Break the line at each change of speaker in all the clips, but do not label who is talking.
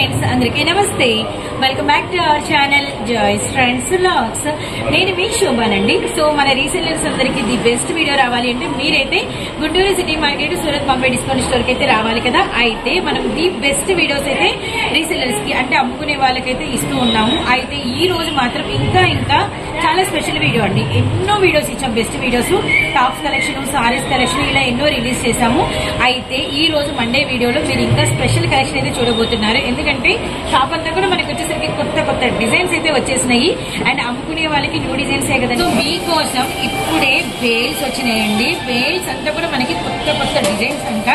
Friends అందరికీ నమస్తే. Welcome back to our channel Joy's friends vlogs. నేను మీ శోభానండి. సో మన రీసెల్లర్స్ అందరికి ది బెస్ట్ వీడియో రావాలి అంటే మీరైతే Guntur city market Surat Bombay discount store కి అయితే రావాలి కదా. అయితే మనం ది బెస్ట్ వీడియోస్ అయితే రీసెల్లర్స్ కి అంటే అమ్ముకునే వాళ్ళకైతే ఇస్తూ ఉన్నాము. అయితే ఈ రోజు మాత్రం ఇంకా చాలా స్పెషల్ వీడియో అండి. ఎన్నో వీడియోస్ ఇచ్చాం, best videos, tops collection, saris collection ఇలా ఎన్నో రిలీజ్ చేశాము. అయితే ఈ రోజు మండే వీడియోలో మీరు ఇంకా స్పెషల్ కలెక్షన్ అయితే చూడబోతున్నారు. ఎందుకంటే షాప్ అంతా కూడా మనకి వచ్చేసరికి కొత్త డిజైన్స్ అయితే వచ్చేసినాయి. అండ్ అమ్ముకునే వాళ్ళకి న్యూ డిజైన్స్ కదా. సో మీకోసం ఇప్పుడే బేల్స్ వచ్చినాయండి. బేల్స్ అంతా కూడా మనకి కొత్త డిజైన్స్ అంట.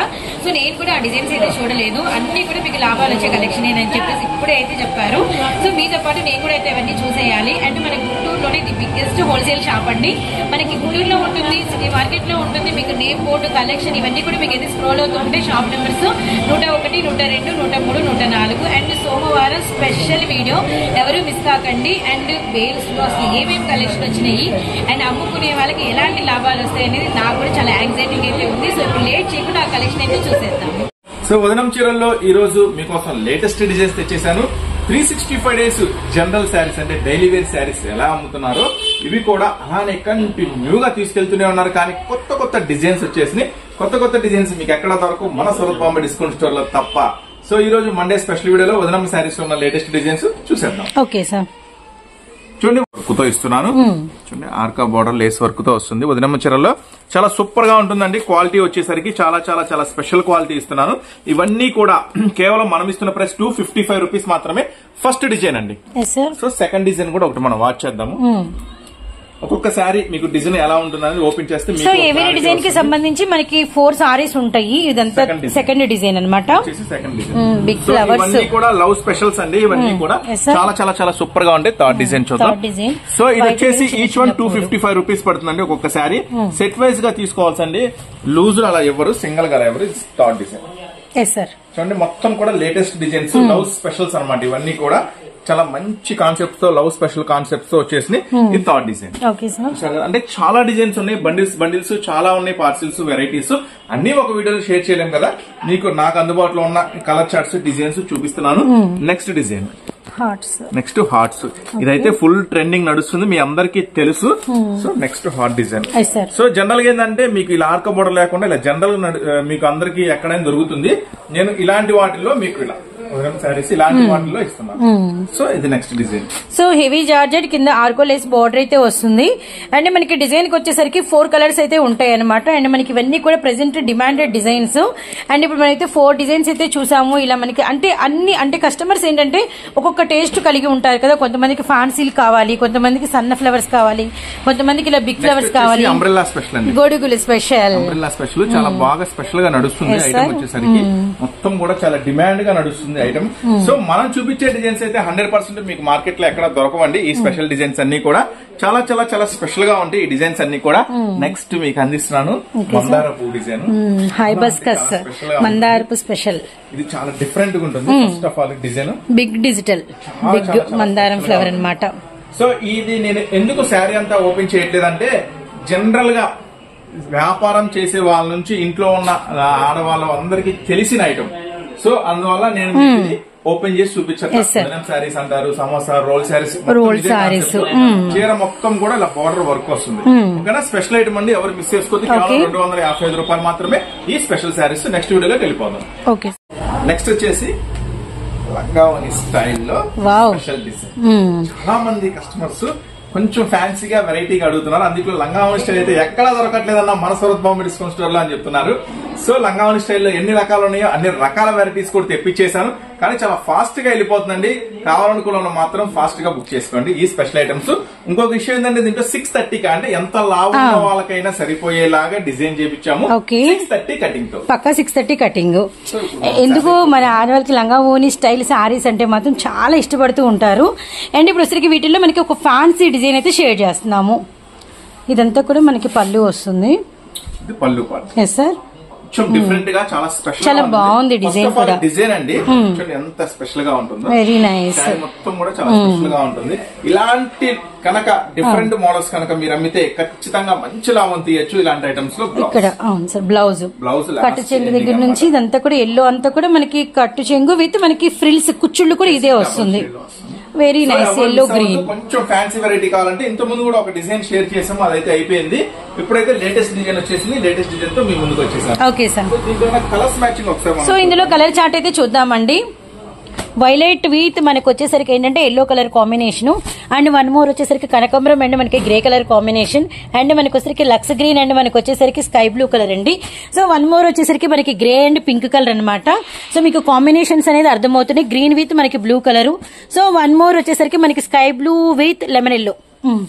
సో నేను కూడా ఆ డిజైన్స్ అయితే చూడలేదు. అన్ని కూడా మీకు లాభాలు వచ్చే కలెక్షన్ అని చెప్పేసి ఇప్పుడే అయితే చెప్పారు. సో మీతో పాటు నేను కూడా అయితే అవన్నీ చూసేయాలి. అండ్ మన గుంటూరులోనే ది బిగ్గెస్ట్ హోల్సేల్ షాప్ అండి. మనకి గుంటూరులో ఉంటుంది, సిటీ మార్కెట్ లో ఉంటుంది. మీకు నేమ్ బోర్డు కలెక్షన్ ఇవన్నీ కూడా మీకు అయితే స్క్రోల్ అవుతుంటే షాప్ నెంబర్స్ 101, 102, 103, 104. అండ్ సోమవారం స్పెషల్ వీడియో ఎవరు మిస్ కాకండి. అండ్ బేల్స్ లో అసలు ఏమేమి కలెక్షన్ వచ్చినాయి అండ్ అమ్ముకునే వాళ్ళకి ఎలాంటి లాభాలు వస్తాయి అనేది నాకు కూడా చాలా యాంగ్జైటీ అయితే ఉంది. సో ఇప్పుడు లేట్ చేయకుండా ఆ కలెక్షన్ అయితే చూసేద్దాము.
సో వదనం చీరల్లో ఈ రోజు మీకోసం లేటెస్ట్ డిజైన్స్ తెచ్చేసాను. 365 డేస్ జనరల్ శారీస్ అంటే డైలీ వేర్ శారీస్ ఎలా అమ్ముతున్నారో ఇవి కూడా అలానే కంటిన్యూగా తీసుకెళ్తూనే ఉన్నారు. కానీ కొత్త డిజైన్స్ వచ్చేసినాయి. కొత్త డిజైన్స్ మీకు ఎక్కడ దొరకు మన సూరత్ బాంబే డిస్కౌంట్ స్టోర్ లో తప్ప. సో ఈ రోజు మండే స్పెషల్ వీడియోలో వదనం శారీస్ లో ఉన్న లేటెస్ట్ డిజైన్స్ చూసేద్దాం.
ఓకే సార్,
చూడండి వర్క్ తో ఇస్తున్నాను. చూడండి ఆర్కా బోర్డర్ లేస్ వర్క్ తో వస్తుంది. వదినమ్మ చీరల్లో చాలా సూపర్ గా ఉంటుందండి. క్వాలిటీ వచ్చేసరికి చాలా స్పెషల్ క్వాలిటీ ఇస్తున్నాను. ఇవన్నీ కూడా కేవలం మనం ఇస్తున్న ప్రైస్ 255 రూపీస్ మాత్రమే. ఫస్ట్ డిజైన్ అండి. సో సెకండ్ డిజైన్ కూడా ఒకటి మనం వాచ్ చేద్దాము. ఒక్కొక్క సారీ మీకు డిజైన్ ఎలా ఉంటుందని ఓపెన్ చేస్తే
సో ఎవరీ డిజైన్ కి సంబంధించి మనకి 4 సారీస్ ఉంటాయి. ఇదంతా సెకండ్ డిజైన్ అన్నమాట. బిగ్ ఫ్లవర్స్
ఇవన్నీ కూడా లవ్ స్పెషల్స్ అండి. ఇవన్నీ కూడా చాలా సూపర్ గా ఉంటాయి. థర్డ్ డిజైన్ చూద్దాం. సో ఇది వచ్చేసి ఈచ్ వన్ 255 రూపీస్ పడుతుందండి. ఒక్కొక్క సారీ సెట్ వైజ్ గా తీసుకోవాల్సింది. లూజ్ అలా ఎవరు, సింగిల్ గా ఎవరు. థర్డ్ డిజైన్ చూడండి. మొత్తం కూడా లేటెస్ట్ డిజైన్స్, లవ్ స్పెషల్స్ అన్నమాట. ఇవన్నీ కూడా చాలా మంచి కాన్సెప్ట్స్ తో, లవ్ స్పెషల్ కాన్సెప్ట్స్ తో వచ్చేసి ఈ థర్డ్ డిజైన్. అంటే చాలా డిజైన్స్ ఉన్నాయి. బండిల్స్ చాలా ఉన్నాయి. పార్సిల్స్, వెరైటీస్ అన్ని ఒక వీడియోలో షేర్ చేయలేం కదా. మీకు నాకు అందుబాటులో ఉన్న కలర్ చార్ట్స్, డిజైన్స్ చూపిస్తున్నాను. Next design next hearts. ఇదైతే ఫుల్ ట్రెండింగ్ నడుస్తుంది, మీ అందరికి తెలుసు. So next heart design. So general గా ఏంటంటే మీకు ఇలా ఆర్క బోర్డర్ లేకుండా ఇలా జనరల్ మీకు అందరికి ఎక్కడైనా దొరుకుతుంది. నేను ఇలాంటి వాటిల్లో మీకు ఇలా సారీస్ ఇలాంటి వాటిలో ఇస్తున్నాను. సో ఇది next design.
So heavy georgette కింద ఆర్కోలేస్ బోర్డర్ అయితే వస్తుంది. అండ్ మనకి డిజైన్ కి వచ్చేసరికి 4 కలర్స్ అయితే ఉంటాయి అనమాట. అండ్ మనకి ఇవన్నీ కూడా ప్రెసెంట్ డిమాండెడ్ డిజైన్స్. అండ్ ఇప్పుడు మనైతే 4 డిజైన్స్ అయితే చూసాము. ఇలా మనకి అంటే కస్టమర్స్ ఏంటంటే ఒక్కొక్క టేస్ట్ కలిగి ఉంటారు కదా. కొంతమందికి ఫ్యాన్సీలు కావాలి, కొంతమందికి సన్న ఫ్లవర్స్ కావాలి, కొంతమందికి ఇలా బిగ్ ఫ్లవర్స్ కావాలి.
అంబ్రెల్లా స్పెషల్ అండి.
గొడుగులు స్పెషల్.
అంబ్రెల్లా స్పెషల్ చాలా బాగా స్పెషల్ గా నడుస్తుంది. ఐటమ్ వచ్చేసరికి మొత్తం కూడా చాలా డిమాండ్ గా నడుస్తుంది ఐటమ్. సో మనం చూపించే డిజైన్స్ అయితే 100% మీకు మార్కెట్ లో ఎక్కడ దొరకవండి. ఈ స్పెషల్ డిజైన్స్ అన్ని కూడా చాలా స్పెషల్ గా ఉంటాయి. ఈ డిజైన్స్ అన్ని కూడా నెక్స్ట్ మీకు అందిస్తున్నాను. మందారపు డిజైన్,
హైబస్కస్ మందారపు స్పెషల్.
ఇది చాలా డిఫరెంట్ గా ఉంటుంది. First of all design
big digital, big మందారం ఫ్లవర్ అన్నమాట.
సో ఇది నేను ఎందుకు శారీ అంతా ఓపెన్ చేయట్లేదంటే జనరల్ గా వ్యాపారం చేసే వాళ్ళ నుంచి ఇంట్లో ఉన్న ఆడవాళ్ళ అందరికి తెలిసిన ఐటమ్. సో అందువల్ల నేను ఓపెన్ చేసి చూపించాను. శారీస్ అంటారు, సమోసా రోల్ శారీస్. చీర మొత్తం కూడా ఇలా బార్డర్ వర్క్ వస్తుంది. ఓకేనా. స్పెషల్ ఐటమ్ అండి. ఎవరు మిస్ చేసుకోవద్దు. కేవలం 255 రూపాయలు మాత్రమే ఈ స్పెషల్ శారీస్. నెక్స్ట్ వీడియోలోకి వెళ్ళిపోదాం. నెక్స్ట్ వచ్చేసి లంగావని స్టైల్లో స్పెషల్ డిజైన్. చాలా మంది కస్టమర్స్ కొంచెం ఫ్యాన్సీగా వెరైటీగా అడుగుతున్నారు. అందులో లంగావని స్టైల్ అయితే ఎక్కడా దొరకట్లేదన్న మన సూరత్ బాంబే డిస్కౌంట్ స్టోర్ లో అని చెప్తున్నారు. సో లంగావని స్టైల్లో ఎన్ని రకాలు ఉన్నాయో అన్ని రకాల వెరైటీస్ కూడా తెప్పించేశాను. కానీ చాలా ఫాస్ట్ గా వెళ్ళిపోతుందండి. కావాలనుకున్న మాత్రం ఫాస్ట్ గా బుక్ చేసుకోండి ఈ స్పెషల్ ఐటమ్స్. ఇంకొక విషయం ఏంటంటే దీంట్లో 630 అంటే ఎంత లాభం ఉన్న వాళ్ళకైనా సరిపోయేలాగా డిజైన్ చేయించాము. 630 కటింగ్ తో
పక్కా 630 కటింగ్. ఎందుకు మన ఆడవాళ్ళకి లంగావోని స్టైల్ సారీస్ అంటే మాత్రం చాలా ఇష్టపడుతూ ఉంటారు. అండ్ ఇప్పుడు వచ్చరికి వీటిల్లో మనకి ఒక ఫ్యాన్సీ డిజైన్ అయితే షేర్ చేస్తున్నాము. ఇదంతా కూడా మనకి పళ్ళు వస్తుంది.
పళ్ళు పార్ట్.
Yes sir.
కొంచెం డిఫరెంట్ గా చాలా స్పెషల్,
చాలా బాగుంది డిజైన్ కూడా.
డిజైన్ అండి చూడండి ఎంత స్పెషల్ గా ఉంటుందో.
Very nice.
మొత్తం కూడా చాలా స్పెషల్ గా ఉంటుంది. ఇలాంటి కనుక డిఫరెంట్ మోడల్స్ కనుక మీరు అమ్మితే ఖచ్చితంగా మంచి లాభం తీయచ్చు ఇలాంటి ఐటమ్స్ లో.
ఇక్కడ అవును సార్, బ్లౌజ్ కట్టు చెంగు దగ్గర నుంచి ఇదంతా కూడా ఎల్లో అంతా కూడా మనకి కట్టు చెంగు విత్ మనకి ఫ్రిల్స్ కుచ్చుళ్ళు కూడా ఇదే వస్తుంది. Very nice yellow green.
కొంచెం ఫ్యాన్సీ వెరైటీ కావాలంటే ఇంత ముందు కూడా ఒక డిజైన్ షేర్ చేసాము, అదైతే అయిపోయింది. ఇప్పుడైతే లేటెస్ట్ డిజైన్ వచ్చేసింది. లేటెస్ట్ డిజైన్ తో మీ ముందుకు వచ్చేసాం.
Okay sir.
దీంట్లో కలర్స్ మ్యాచింగ్ ఒకసారి.
సో ఇందులో కలర్ చార్ట్ అయితే చూద్దామండి. వైలెట్ విత్ మనకు వచ్చేసరికి ఏంటంటే yellow colour combination and one more వచ్చేసరికి కనకాంబరం అండ్ మనకి గ్రే కలర్ కాంబినేషన్ అండ్ మనకి వచ్చేసరికి లక్స్ గ్రీన్ అండ్ మనకి వచ్చేసరికి స్కై బ్లూ కలర్ అండి. సో వన్ మోర్ వచ్చేసరికి మనకి గ్రే అండ్ పింక్ కలర్ అనమాట. సో మీకు కాంబినేషన్స్ అనేది అర్థమవుతున్నాయి. గ్రీన్ విత్ మనకి blue colour. So one more వచ్చేసరికి మనకి sky blue with lemon yellow.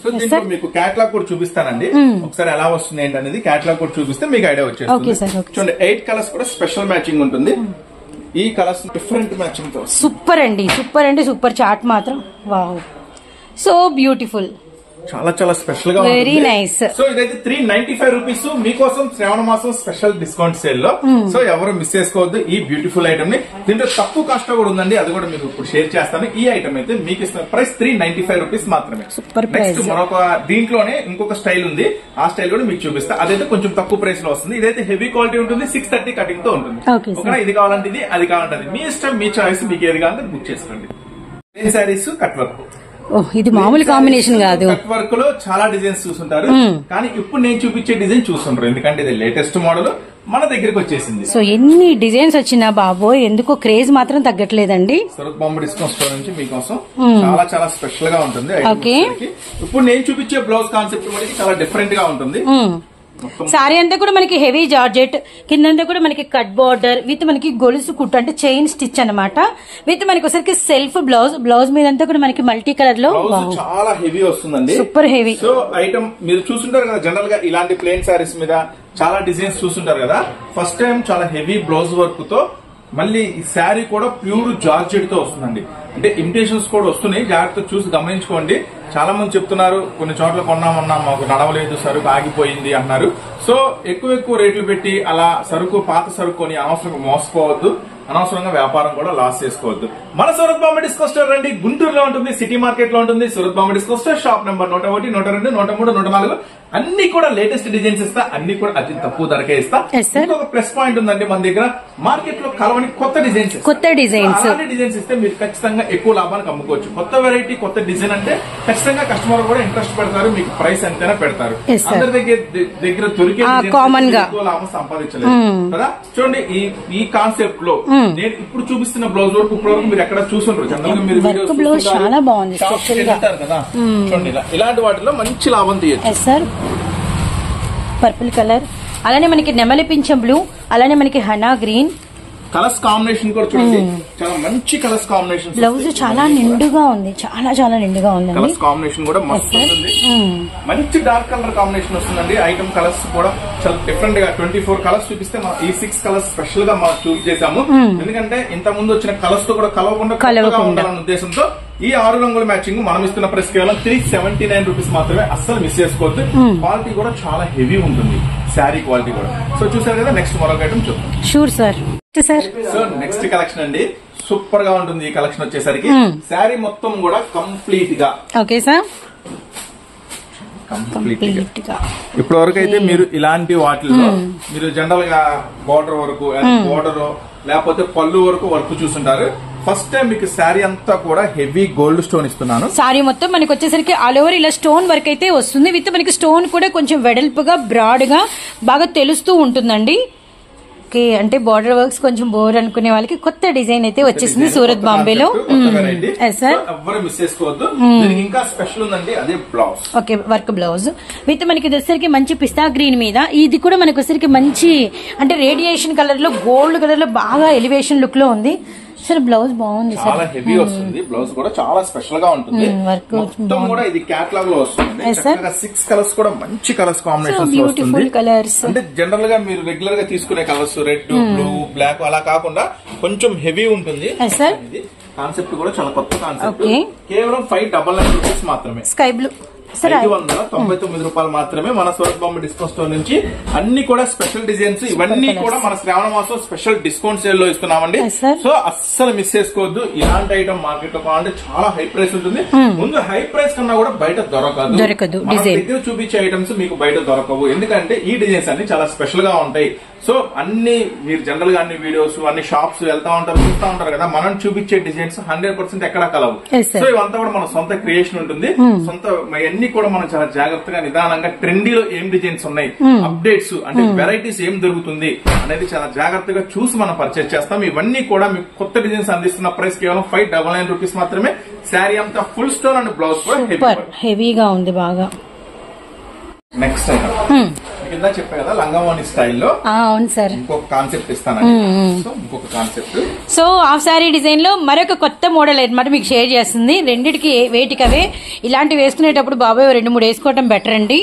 మీకు క్యాటలాగ్ కూడా చూపిస్తానండి ఒకసారి ఎలా వస్తుంది ఏంటనేది. క్యాటలాగ్ కూడా చూపిస్తే మీకు ఐడియా వచ్చేస్తుంది. చూడండి 8 కలర్స్ కూడా స్పెషల్ మ్యాచింగ్ ఉంటుంది. ఈ కలర్స్ డిఫరెంట్ మ్యాచింగ్ తో
సూపర్ అండి, సూపర్ అండి, సూపర్ చార్ట్ మాత్రం వావ్, సో బ్యూటిఫుల్,
చాలా చాలా స్పెషల్ గా
వెరీ నైస్.
సో ఇదైతే 395 రూపీస్ మీకోసం శ్రావణ మాసం స్పెషల్ డిస్కౌంట్ సేల్ లో. సో ఎవరు మిస్ చేసుకోవద్దు ఈ బ్యూటిఫుల్ ఐటమ్ ని. దీంట్లో తక్కువ కాస్ట్ కూడా ఉందండి, అది కూడా మీకు ఇప్పుడు షేర్ చేస్తాను. ఈ ఐటమ్ అయితే మీకు ఇస్తున్న ప్రైస్ 395 రూపీస్ మాత్రమే.
సూపర్.
నెక్స్ట్ మరొక దీంట్లోనే ఇంకొక స్టైల్ ఉంది, ఆ స్టైల్ కూడా మీకు చూపిస్తా. అదైతే కొంచెం తక్కువ ప్రైస్ లో వస్తుంది. ఇదైతే హెవీ క్వాలిటీ ఉంటుంది, 630 కటింగ్ తో ఉంటుంది. ఓకేనా, ఇది కావాలంటే ఇది, అది కావాలంటే అది, మీ ఇష్టం, మీ చాయిస్, మీకు ఏది కావాలంటే బుక్ చేసుకోండి. Plain saris cut work.
ఇది మామూలు కాంబినేషన్ కాదు.
కట్ వర్క్ లో చాలా డిజైన్స్ చూస్తుంటారు, కానీ ఇప్పుడు నేను చూపించే డిజైన్ చూస్తుంటారు, ఎందుకంటే ఇది లేటెస్ట్ మోడల్ మన దగ్గరికి వచ్చేసింది.
సో ఎన్ని డిజైన్స్ వచ్చినా బాబోయ్ ఎందుకో క్రేజ్ మాత్రం తగ్గట్లేదండి.
సూరత్ బాంబే డిస్కౌంట్ స్టోర్ నుంచి మీకోసం చాలా చాలా స్పెషల్ గా ఉంటుంది. ఇప్పుడు నేను చూపించే బ్లౌజ్ కాన్సెప్ట్ మనకి చాలా డిఫరెంట్ గా ఉంటుంది.
సారీ అంతా కూడా మనకి హెవీ జార్జెట్, కిందంతా కూడా మనకి కట్ బార్డర్ విత్ మనకి గొలుసు కుట్టు అంటే చైన్ స్టిచ్ అనమాట. విత్ మనకి ఒకసారికి సెల్ఫ్ బ్లౌజ్ మీద అంతా కూడా మనకి మల్టీ కలర్ లో
చాలా హెవీ వస్తుందండి,
సూపర్ హెవీ.
సో ఐటమ్ మీరు చూస్తుంటారు కదా, జనరల్ గా ఇలాంటి ప్లెయిన్ సారీస్ మీద చాలా డిజైన్స్ చూస్తుంటారు కదా. ఫస్ట్ టైం చాలా హెవీ బ్లౌజ్ వర్క్ తో మళ్ళీ ఈ శారీ కూడా ప్యూర్ జార్జెట్ తో వస్తుందండి. అంటే ఇమిటేషన్స్ కూడా వస్తున్నాయి, జాగ్రత్త చూసి గమనించుకోండి. చాలా మంది చెప్తున్నారు కొన్ని చోట్ల కొన్నామన్నా మాకు నడవలేదు, సరుకు ఆగిపోయింది అన్నారు. సో ఎక్కువ రేట్లు పెట్టి అలా సరుకు పాత సరుకు కొని అనవసరంగా మోసపోవద్దు, అనవసరంగా వ్యాపారం కూడా లాస్ చేసుకోవద్దు. మన సూరత్ బాంబే డిస్కౌంట్ స్టోర్ రండి, గుంటూరులో ఉంటుంది, సిటీ మార్కెట్ లో ఉంటుంది. Surat Bombay discount store, shop number 101, 102, 103, 104. అన్ని కూడా లేటెస్ట్ డిజైన్స్ ఇస్తా, అన్ని కూడా అతి తక్కువ ధరకే ఇస్తా. ఇంకొక ప్లస్ పాయింట్ ఉందండి, మన దగ్గర మార్కెట్ లో కలవని కొత్త డిజైన్స్ అలాంటి డిజైన్స్ ఇస్తే మీరు ఖచ్చితంగా ఎక్కువ లాభానికి అమ్ముకోవచ్చు. కొత్త వెరైటీ, కొత్త డిజైన్ అంటే ఖచ్చితంగా కస్టమర్ కూడా ఇంట్రెస్ట్ పెడతారు, మీకు ప్రైస్ ఎంతైనా పెడతారు. అందరి దగ్గర దొరికే
కామన్ గా
ఎక్కువ లాభం సంపాదించలేదు కదా. చూడండి ఈ కాన్సెప్ట్ లో నేను ఇప్పుడు చూపిస్తున్న బ్లౌజ్ వర్క్ ఇప్పుడు వరకు మీరు ఎక్కడ చూసుంటారు, జనరల్ గా మీరు
చాలా బాగుంది
కదా. చూడండి ఇలాంటి వాటిలో మంచి లాభం తీయచ్చు
సార్. పర్పుల్ కలర్, అలానే మనకి నెమలి పింఛం బ్లూ, అలానే మనకి హనా గ్రీన్
కలర్స్ కాంబినేషన్ కూడా చూడండి, చాలా మంచి కలర్స్ కాంబినేషన్.
బ్లౌజ్ చాలా నిండుగా ఉంది, చాలా నిండుగా ఉంది.
కలర్స్ కాంబినేషన్ కూడా మస్తు ఉంటుంది, మంచి డార్క్ కలర్ కాంబినేషన్ వస్తుందండి. ఐటమ్ కలర్స్ కూడా చాలా డిఫరెంట్ గా 24 కలర్స్ చూపిస్తే మనం ఈ 6 కలర్స్ స్పెషల్ గా మనం చూస్ చేసాము. ఎందుకంటే ఇంత ముందు వచ్చిన కలర్స్ తో కూడా కలవకుండా ఉండాలన్న ఉద్దేశంతో ఈ 6 రంగుల మ్యాచింగ్ మనం ఇస్తున్న ప్రైస్ కేవలం 379 రూపీస్ మాత్రమే. అస్సలు మిస్ చేసుకోవద్దు. క్వాలిటీ కూడా చాలా హెవీ ఉంటుంది, శారీ క్వాలిటీ కూడా. సో చూసారు కదా, నెక్స్ట్ మరొక ఐటమ్ చూద్దాం.
Sure sir.
So next collection అండి, సూపర్ గా ఉంటుంది ఈ కలెక్షన్ వచ్చేసరికి. శారీ మొత్తం కూడా కంప్లీట్ గా
ఓకే సార్,
ఇప్పటి వరకు అయితే మీరు ఇలాంటి వాటిల్లో మీరు జనరల్ గా బోర్డర్ వరకు లేకపోతే పళ్ళు వరకు వర్క్ చూస్తుంటారు. ఫస్ట్ టైం మీకు శారీ అంతా కూడా హెవీ గోల్డ్ స్టోన్ ఇస్తున్నాను.
శారీ మొత్తం మనకి వచ్చేసరికి ఆల్ ఓవర్ ఇలా స్టోన్ వర్క్ అయితే వస్తుంది. విత్ మనకి స్టోన్ కూడా కొంచెం వెడల్పుగా బ్రాడ్ గా బాగా తెలుస్తూ ఉంటుందండి. ఓకే, అంటే బార్డర్ వర్క్స్ కొంచెం బోర్ అనుకునే వాళ్ళకి కొత్త డిజైన్ అయితే వచ్చేసింది సూరత్ బాంబేలో.
ఎవరు మిస్ చేసుకోవద్దు. ఇంకా స్పెషల్ ఉందండి, అదే blouse.
Okay, work blouse with మనకి వచ్చేసరికి మంచి పిస్తా గ్రీన్ మీద, ఇది కూడా మనకి వచ్చేసరికి మంచి అంటే రేడియేషన్ కలర్ లో గోల్డ్ కలర్ లో బాగా ఎలివేషన్ లుక్ లో ఉంది. సార్ బ్లౌజ్ బాగుంది,
చాలా హెవీ వస్తుంది. బ్లౌజ్ కూడా చాలా స్పెషల్ గా ఉంటుంది. మొత్తం కూడా ఇది క్యాటలాగ్ లో వస్తుంది. 6 కలర్స్ కూడా మంచి కలర్స్ కాంబినేషన్
బ్యూటిఫుల్ కలర్స్.
అంటే జనరల్ గా మీరు రెగ్యులర్ గా తీసుకునే కలర్స్ రెడ్, బ్లూ, బ్లాక్ అలా కాకుండా కొంచెం హెవీ ఉంటుంది.
సార్
కాన్సెప్ట్ కూడా చాలా కొత్త కాన్సెప్ట్. కేవలం 599 రూపీస్ మాత్రమే.
స్కై బ్లూ
రూపాయలు మాత్రమే మన సూరత్ బాంబే డిస్కౌంట్ స్టోర్ నుంచి. అన్ని కూడా స్పెషల్ డిజైన్స్, ఇవన్నీ కూడా మన శ్రావణ మాసం స్పెషల్ డిస్కౌంట్ సేల్ లో ఇస్తున్నామండి. సో అస్సలు మిస్ చేసుకోవద్దు. ఇలాంటి ఐటమ్ మార్కెట్ లో కావాలంటే చాలా హై ప్రైస్ ఉంటుంది. ముందు హై ప్రైస్ కన్నా కూడా బయట దొరకదు. మన దగ్గర చూపించే ఐటమ్స్ మీకు బయట దొరకవు. ఎందుకంటే ఈ డిజైన్స్ అన్ని చాలా స్పెషల్ గా ఉంటాయి. సో అన్ని మీరు జనరల్ గా అన్ని వీడియోస్ అన్ని షాప్స్ వెళ్తా ఉంటారు, చూస్తా ఉంటారు కదా. మనం చూపించే డిజైన్స్ 100% ఎక్కడా కలవు. సో ఇవంతా కూడా మన సొంత క్రియేషన్ ఉంటుంది. సొంత అన్ని కూడా మనం చాలా జాగ్రత్తగా నిదానంగా ట్రెండీలో ఏం డిజైన్స్ ఉన్నాయి, అప్డేట్స్ అంటే వెరైటీస్ ఏం దొరుకుతుంది అనేది చాలా జాగ్రత్తగా చూసి మనం పర్చేస్ చేస్తాం. ఇవన్నీ కూడా మీకు కొత్త డిజైన్స్ అందిస్తున్న ప్రైస్ కేవలం 599 రూపీస్ మాత్రమే. శారీ అంతా ఫుల్ స్టోన్ అండ్ బ్లౌజ్ కూడా
హెవీగా ఉంది బాగా.
నెక్స్ట్ ఐటమ్ కింద చెప్పా కదా లంగావాణి స్టైల్లో.
అవును సార్,
ఇంకొక కాన్సెప్ట్ ఇస్తానండి. ఇంకొక concept,
so half sari design లో మరొక కొత్త మోడల్ అనమాట మీకు షేర్ చేస్తుంది. రెండిటికి వేటికవే ఇలాంటివి వేసుకునేటప్పుడు బాబాయ్ 2-3 వేసుకోవటం బెటర్ అండి.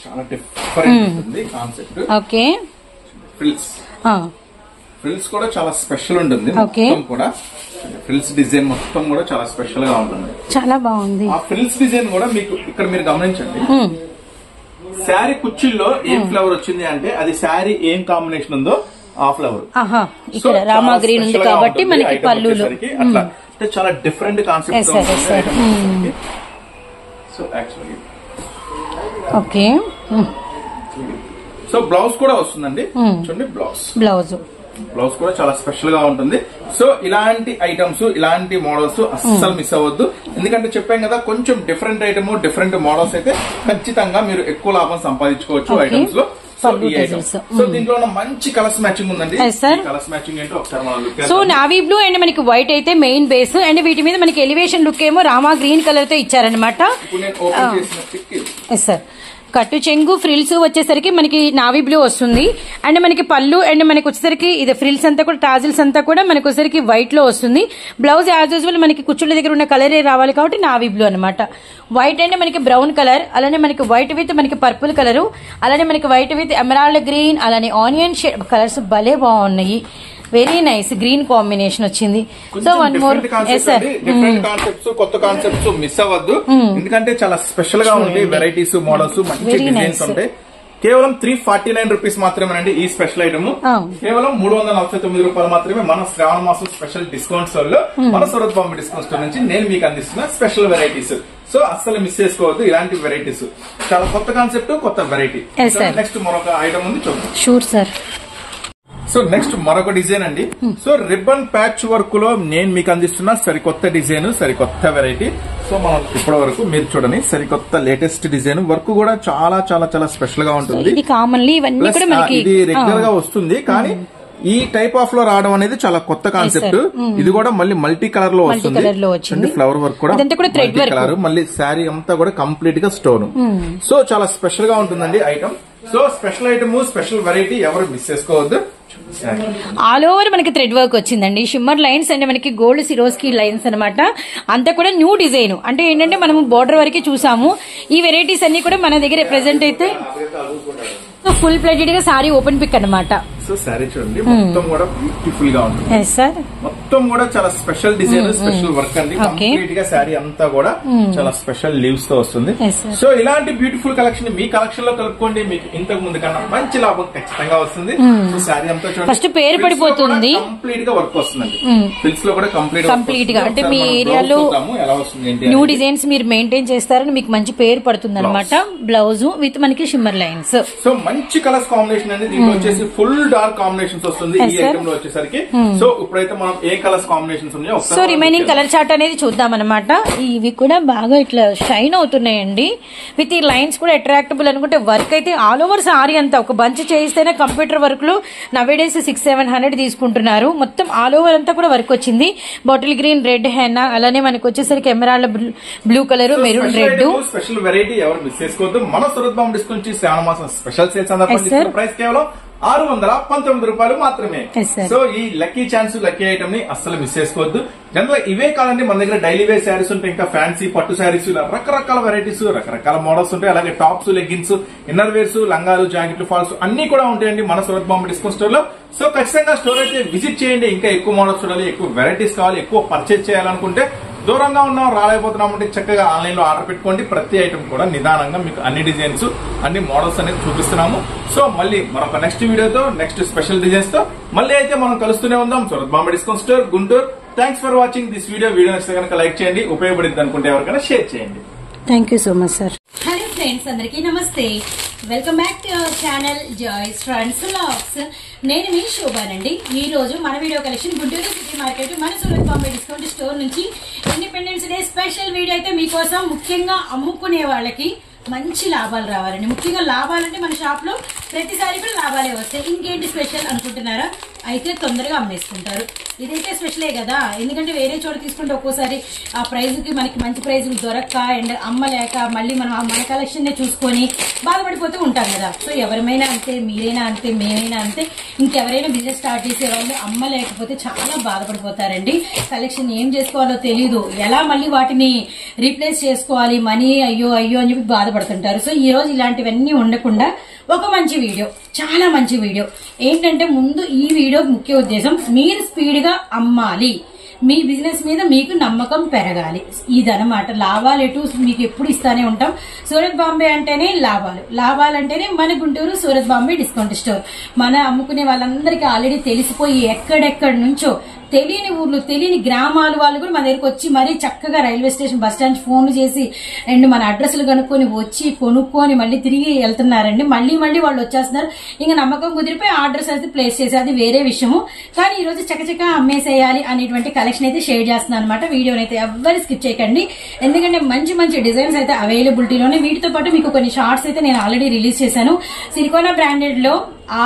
చాలా డిఫరెంట్ ఉంటుంది కాన్సెప్ట్.
ఓకే,
ఫ్రిల్స్ కూడా చాలా స్పెషల్ ఉంటుంది. మొత్తం కూడా ఫ్రిల్స్ డిజైన్ మొత్తం కూడా చాలా స్పెషల్ గా ఉంటుంది.
చాలా బాగుంది. ఆ
ఫ్రిల్స్ డిజైన్ కూడా మీకు ఇక్కడ మీరు గమనించండి. శారీ కుర్చీల్లో ఏం ఫ్లవర్ వచ్చింది అంటే అది శారీ ఏం కాంబినేషన్ ఉందో ఆ ఫ్లవర్.
ఇక్కడ రామా గ్రీన్ ఉంది కాబట్టి మనకి పళ్ళులో
అట్లా అంటే చాలా different concept. So actually
okay,
so blouse కూడా వస్తుందండి. చూడండి బ్లౌజ్ కూడా చాలా స్పెషల్ గా ఉంటుంది. సో ఇలాంటి ఐటమ్స్, ఇలాంటి మోడల్స్ అస్సలు మిస్ అవ్వద్దు. ఎందుకంటే చెప్పాం కదా, కొంచెం డిఫరెంట్ ఐటమ్, డిఫరెంట్ మోడల్స్ అయితే ఖచ్చితంగా మీరు ఎక్కువ లాభం సంపాదించుకోవచ్చు ఐటమ్స్ లో. సో దీంట్లో మంచి కలర్స్ మ్యాచింగ్ ఉందండి. కలర్స్ మ్యాచింగ్ ఏంటో ఒకసారి మనం
సో నావీ బ్లూ అండ్ మనకి వైట్ అయితే మెయిన్ బేస్, అండ్ వీటి మీద మనకి ఎలివేషన్ లుక్ ఏమో రామా గ్రీన్ కలర్ తో ఇచ్చారనమాట. సార్ కట్టు చెంగు ఫ్రిల్స్ వచ్చేసరికి మనకి నావీ బ్లూ వస్తుంది. అండ్ మనకి పళ్ళు అండ్ మనకి వచ్చేసరికి ఇది ఫ్రిల్స్ అంతా కూడా టాజిల్స్ అంతా కూడా మనకి వచ్చేసరికి వైట్ లో వస్తుంది. బ్లౌజ్ యాజ్ యూజువల్ మనకి కుచ్చుళ్ళ దగ్గర ఉన్న కలరే రావాలి కాబట్టి నావీ బ్లూ అనమాట. వైట్ అండ్ మనకి బ్రౌన్ కలర్, అలానే మనకి వైట్ విత్ మనకి పర్పుల్ కలర్, అలానే మనకి వైట్ విత్ ఎమరాల్డ్ గ్రీన్, అలానే ఆనియన్ షేడ్ కలర్స్ భలే బాగున్నాయి. వెరీ నైస్ గ్రీన్ కాంబినేషన్ వచ్చింది. So one more
different concepts, కొత్త కాన్సెప్ట్స్ మిస్ అవ్వద్దు. ఎందుకంటే చాలా స్పెషల్ గా ఉంటాయి వెరైటీస్, మోడల్స్, మంచి డిజైన్స్ ఉంటాయి. కేవలం 349 రూపీస్ మాత్రమేనండి ఈ స్పెషల్ ఐటమ్. కేవలం 349 రూపాయలు మాత్రమే మన శ్రావణ మాసం స్పెషల్ డిస్కౌంట్ స్టోర్ లో మన సూరత్ బాంబే డిస్కౌంట్ స్టోర్ నుంచి నేను మీకు అందిస్తున్న స్పెషల్ వెరైటీస్. సో అస్సలు మిస్ చేసుకోవద్దు. ఇలాంటి వెరైటీస్ చాలా కొత్త కాన్సెప్ట్, కొత్త వెరైటీ. నెక్స్ట్ మరొక ఐటమ్ ఉంది చూద్దాం.
Sure sir.
సో నెక్స్ట్ మరొక డిజైన్ అండి. సో రిబ్బన్ ప్యాచ్ వర్క్ లో నేను మీకు అందిస్తున్న సరికొత్త డిజైన్, సరికొత్త వెరైటీ. సో మనం ఇప్పటి వరకు మీరు చూడండి సరికొత్త లేటెస్ట్ డిజైన్. వర్క్ కూడా చాలా చాలా చాలా స్పెషల్ గా ఉంటుంది. ఇది రెగ్యులర్ గా వస్తుంది, కానీ ఈ టైప్ ఆఫ్ లో రావడం అనేది చాలా కొత్త కాన్సెప్ట్. ఇది కూడా మళ్ళీ మల్టీ కలర్ లో వస్తుంది. ఫ్లవర్ వర్క్ కూడా మల్టీ కలర్, మళ్ళీ శారీ అంతా కూడా కంప్లీట్ గా స్టోన్. సో చాలా స్పెషల్ గా ఉంటుందండి item. So special item, special variety ఎవరు మిస్ చేసుకోవద్దు.
ఆల్ ఓవర్ మనకి థ్రెడ్ వర్క్ వచ్చిందండి, షిమ్మర్ లైన్స్ అండ్ మనకి గోల్డ్ సిరోస్కి లైన్స్ అనమాట. అంతా కూడా న్యూ డిజైన్. అంటే ఏంటంటే మనం బోర్డర్ వరకే చూసాము. ఈ వెరైటీస్ అన్ని కూడా మన దగ్గర ప్రెసెంట్ అయితే ఫుల్ ప్లేటెడ్ గా సారీ ఓపెన్ పిక్ అనమాట.
సో సారీ చూడండి మొత్తం కూడా బ్యూటిఫుల్ గా ఉంటుంది. మొత్తం కూడా చాలా స్పెషల్ డిజైన్, స్పెషల్ వర్క్ అండి. కంప్లీట్ గా సారీ అంతా కూడా చాలా స్పెషల్ లీవ్స్ తో వస్తుంది. సో ఇలాంటి బ్యూటిఫుల్ కలెక్షన్ మీ కలెక్షన్ లో కలుపుకోండి, మీకు ఇంతకు ముందు కన్నా మంచి లాభం ఖచ్చితంగా వస్తుంది. సో సారీ అంతా చూడండి
ఫస్ట్ పేరు పడిపోతుంది,
కంప్లీట్ గా వర్క్ వస్తుందండి. ఫిల్స్ లో కూడా కంప్లీట్
గా. అంటే మీ ఏరియాలో న్యూ డిజైన్స్ మీరు మెయింటైన్ చేస్తారని మీకు మంచి పేరు పడుతుంది అనమాట. బ్లౌజ్ విత్ మనకి షిమ్మర్ లైన్స్.
సో మంచి కలర్స్ కాంబినేషన్ అండి. దీంట్లో వచ్చేసి ఫుల్ డార్క్ కాంబినేషన్స్ వస్తుంది ఈ ఐటమ్ లో వచ్చేసరికి. సో ఇప్పుడైతే మనం ఏ కలర్స్ కాంబినేషన్స్ ఉన్నాయో
సో రిమైనింగ్ కలర్ చార్ట్ అనేది చూద్దాం అనమాట. ఇవి కూడా బాగా ఇట్లా షైన్ అవుతున్నాయండి. విత్ ఈ లైన్స్ కూడా అట్రాక్టబుల్ అనుకుంటే వర్క్ అయితే ఆల్ ఓవర్ సారీ అంతా ఒక బంచ్ చేస్తేనే కంప్యూటర్ వర్క్ లో నవేడేస్ 600-700 తీసుకుంటున్నారు. మొత్తం ఆల్ ఓవర్ అంతా కూడా వర్క్ వచ్చింది. బాటిల్ గ్రీన్, రెడ్ హెన్నా, అలానే మనకి వచ్చేసరికి emerald blue colour, maroon red.
Special variety ఎవరు మిస్ చేసుకోవద్దు. మన సూరత్ బాంబే డిస్కౌంట్ శ్రావణ మాసం స్పెషల్ సేల్స్ సందర్భంగా ప్రైస్ కేవలం 619 రూపాయలు మాత్రమే. సో ఈ లక్కీ ఛాన్స్, లక్కీ ఐటమ్ ని అస్సలు మిస్ చేసుకోవద్దు. జనరల్ ఇవే కాదండి, మన దగ్గర డైలీ వేర్ శారీస్ ఉంటాయి, ఇంకా ఫ్యాన్సీ పట్టు శారీస్, రకరకాల వెరైటీస్, రకరకాల మోడల్స్ ఉంటాయి. అలాగే టాప్స్, లెగ్గిన్స్, ఇన్నర్ వేర్స్, లంగాలు, జాకెట్లు, ఫాల్స్ అన్ని కూడా ఉంటాయండి మన సూరత్ బాంబే డిస్కౌంట్ స్టోర్ లో. సో ఖచ్చితంగా స్టోర్ అయితే విజిట్ చేయండి. ఇంకా ఎక్కువ మోడల్స్ చూడాలి, ఎక్కువ వెరైటీస్ కావాలి, ఎక్కువ పర్చేజ్ చేయాలనుకుంటే దూరంగా ఉన్నాం రాలేకపోతున్నాం అంటే చక్కగా ఆన్లైన్ లో ఆర్డర్ పెట్టుకోండి. ప్రతి ఐటమ్ కూడా నిదానంగా మీకు అన్ని డిజైన్స్ అన్ని మోడల్స్ అనేది చూపిస్తున్నాము. సో మళ్ళీ మరొక నెక్స్ట్ వీడియోతో నెక్స్ట్ స్పెషల్ డిజైన్స్ తో మళ్ళీ అయితే మనం కలుస్తూనే ఉందాం. Surat Bombay discount store, Guntur. Thanks for watching this video. Video నచ్చితే కనుక లైక్ చేయండి, ఉపయోగపడింది అనుకుంటే ఎవరికైనా షేర్ చేయండి.
Thank you so much sir.
Hello friends, అందరికీ నమస్తే. Welcome back to our channel Joy's friends vlogs. నేను మీ శోభానండి. ఈ రోజు మన video collection Guntur city market మన సూరత్ బాంబే డిస్కౌంట్ స్టోర్ నుంచి ఇండిపెండెన్స్ డే స్పెషల్ వీడియో అయితే మీకోసం. ముఖ్యంగా అమ్ముకునే వాళ్ళకి మంచి లాభాలు రావాలండి. ముఖ్యంగా లాభాలంటే మన షాప్ లో ప్రతిసారి కూడా లాభాలే వస్తాయి. ఇంకేంటి స్పెషల్ అనుకుంటున్నారా? అయితే తొందరగా అమ్మేసుకుంటారు. ఇదైతే స్పెషలే కదా, ఎందుకంటే వేరే చోట తీసుకుంటే ఒక్కోసారి ఆ ప్రైజ్ కి మనకి మంచి ప్రైజ్ దొరక్క అండ్ అమ్మలేక మళ్ళీ మనం మన కలెక్షన్ నే చూసుకొని బాధపడిపోతూ ఉంటాం కదా. సో ఎవరైనా అంతే, మీరైనా అంతే, మేమైనా అంతే. ఇంకెవరైనా బిజినెస్ స్టార్ట్ చేసే వాళ్ళు అమ్మలేకపోతే చాలా బాధపడిపోతారండి. కలెక్షన్ ఏం చేసుకోవాలో తెలియదు, ఎలా మళ్ళీ వాటిని రీప్లేస్ చేసుకోవాలి, మనీ అయ్యో అయ్యో అని చెప్పి బాధపడుతుంటారు. సో ఈ రోజు ఇలాంటివన్నీ ఉండకుండా ఒక మంచి వీడియో, చాలా మంచి వీడియో. ఏంటంటే ముందు ఈ వీడియో ముఖ్య ఉద్దేశం మీరు స్పీడ్ గా అమ్మాలి, మీ బిజినెస్ మీద మీకు నమ్మకం పెరగాలి. ఇదనమాట. లాభాలు ఎటు మీకు ఎప్పుడు ఇస్తానే ఉంటాం. సూరత్ బాంబే అంటేనే లాభాలు, లాభాలంటేనే మన గుంటూరు సూరత్ బాంబే డిస్కౌంట్ స్టోర్. మన అమ్ముకునే వాళ్ళందరికీ ఆల్రెడీ తెలిసిపోయి ఎక్కడెక్కడి నుంచో తెలియని ఊర్లు, తెలియని గ్రామాల వాళ్ళు కూడా మన దగ్గరకు వచ్చి మరీ చక్కగా రైల్వే స్టేషన్, బస్ స్టాండ్ ఫోన్లు చేసి అండ్ మన అడ్రస్లు కనుక్కొని వచ్చి కొనుక్కొని మళ్ళీ తిరిగి వెళ్తున్నారండి. మళ్ళీ వాళ్ళు వచ్చేస్తున్నారు. ఇంకా నమ్మకం కుదిరిపోయి ఆర్డర్స్ అయితే ప్లేస్ చేసి అది వేరే విషయము. కానీ ఈ రోజు చకచక అమ్మేసేయాలి అనేటువంటి కలెక్షన్ అయితే షేర్ చేస్తున్నాను అనమాట. వీడియోని అయితే ఎవ్వరు స్కిప్ చేయకండి, ఎందుకంటే మంచి మంచి డిజైన్స్ అయితే అవైలబిలిటీలోనే. వీటితో పాటు మీకు కొన్ని షార్ట్స్ అయితే నేను ఆల్రెడీ రిలీజ్ చేశాను. సిలికోనా బ్రాండెడ్ లో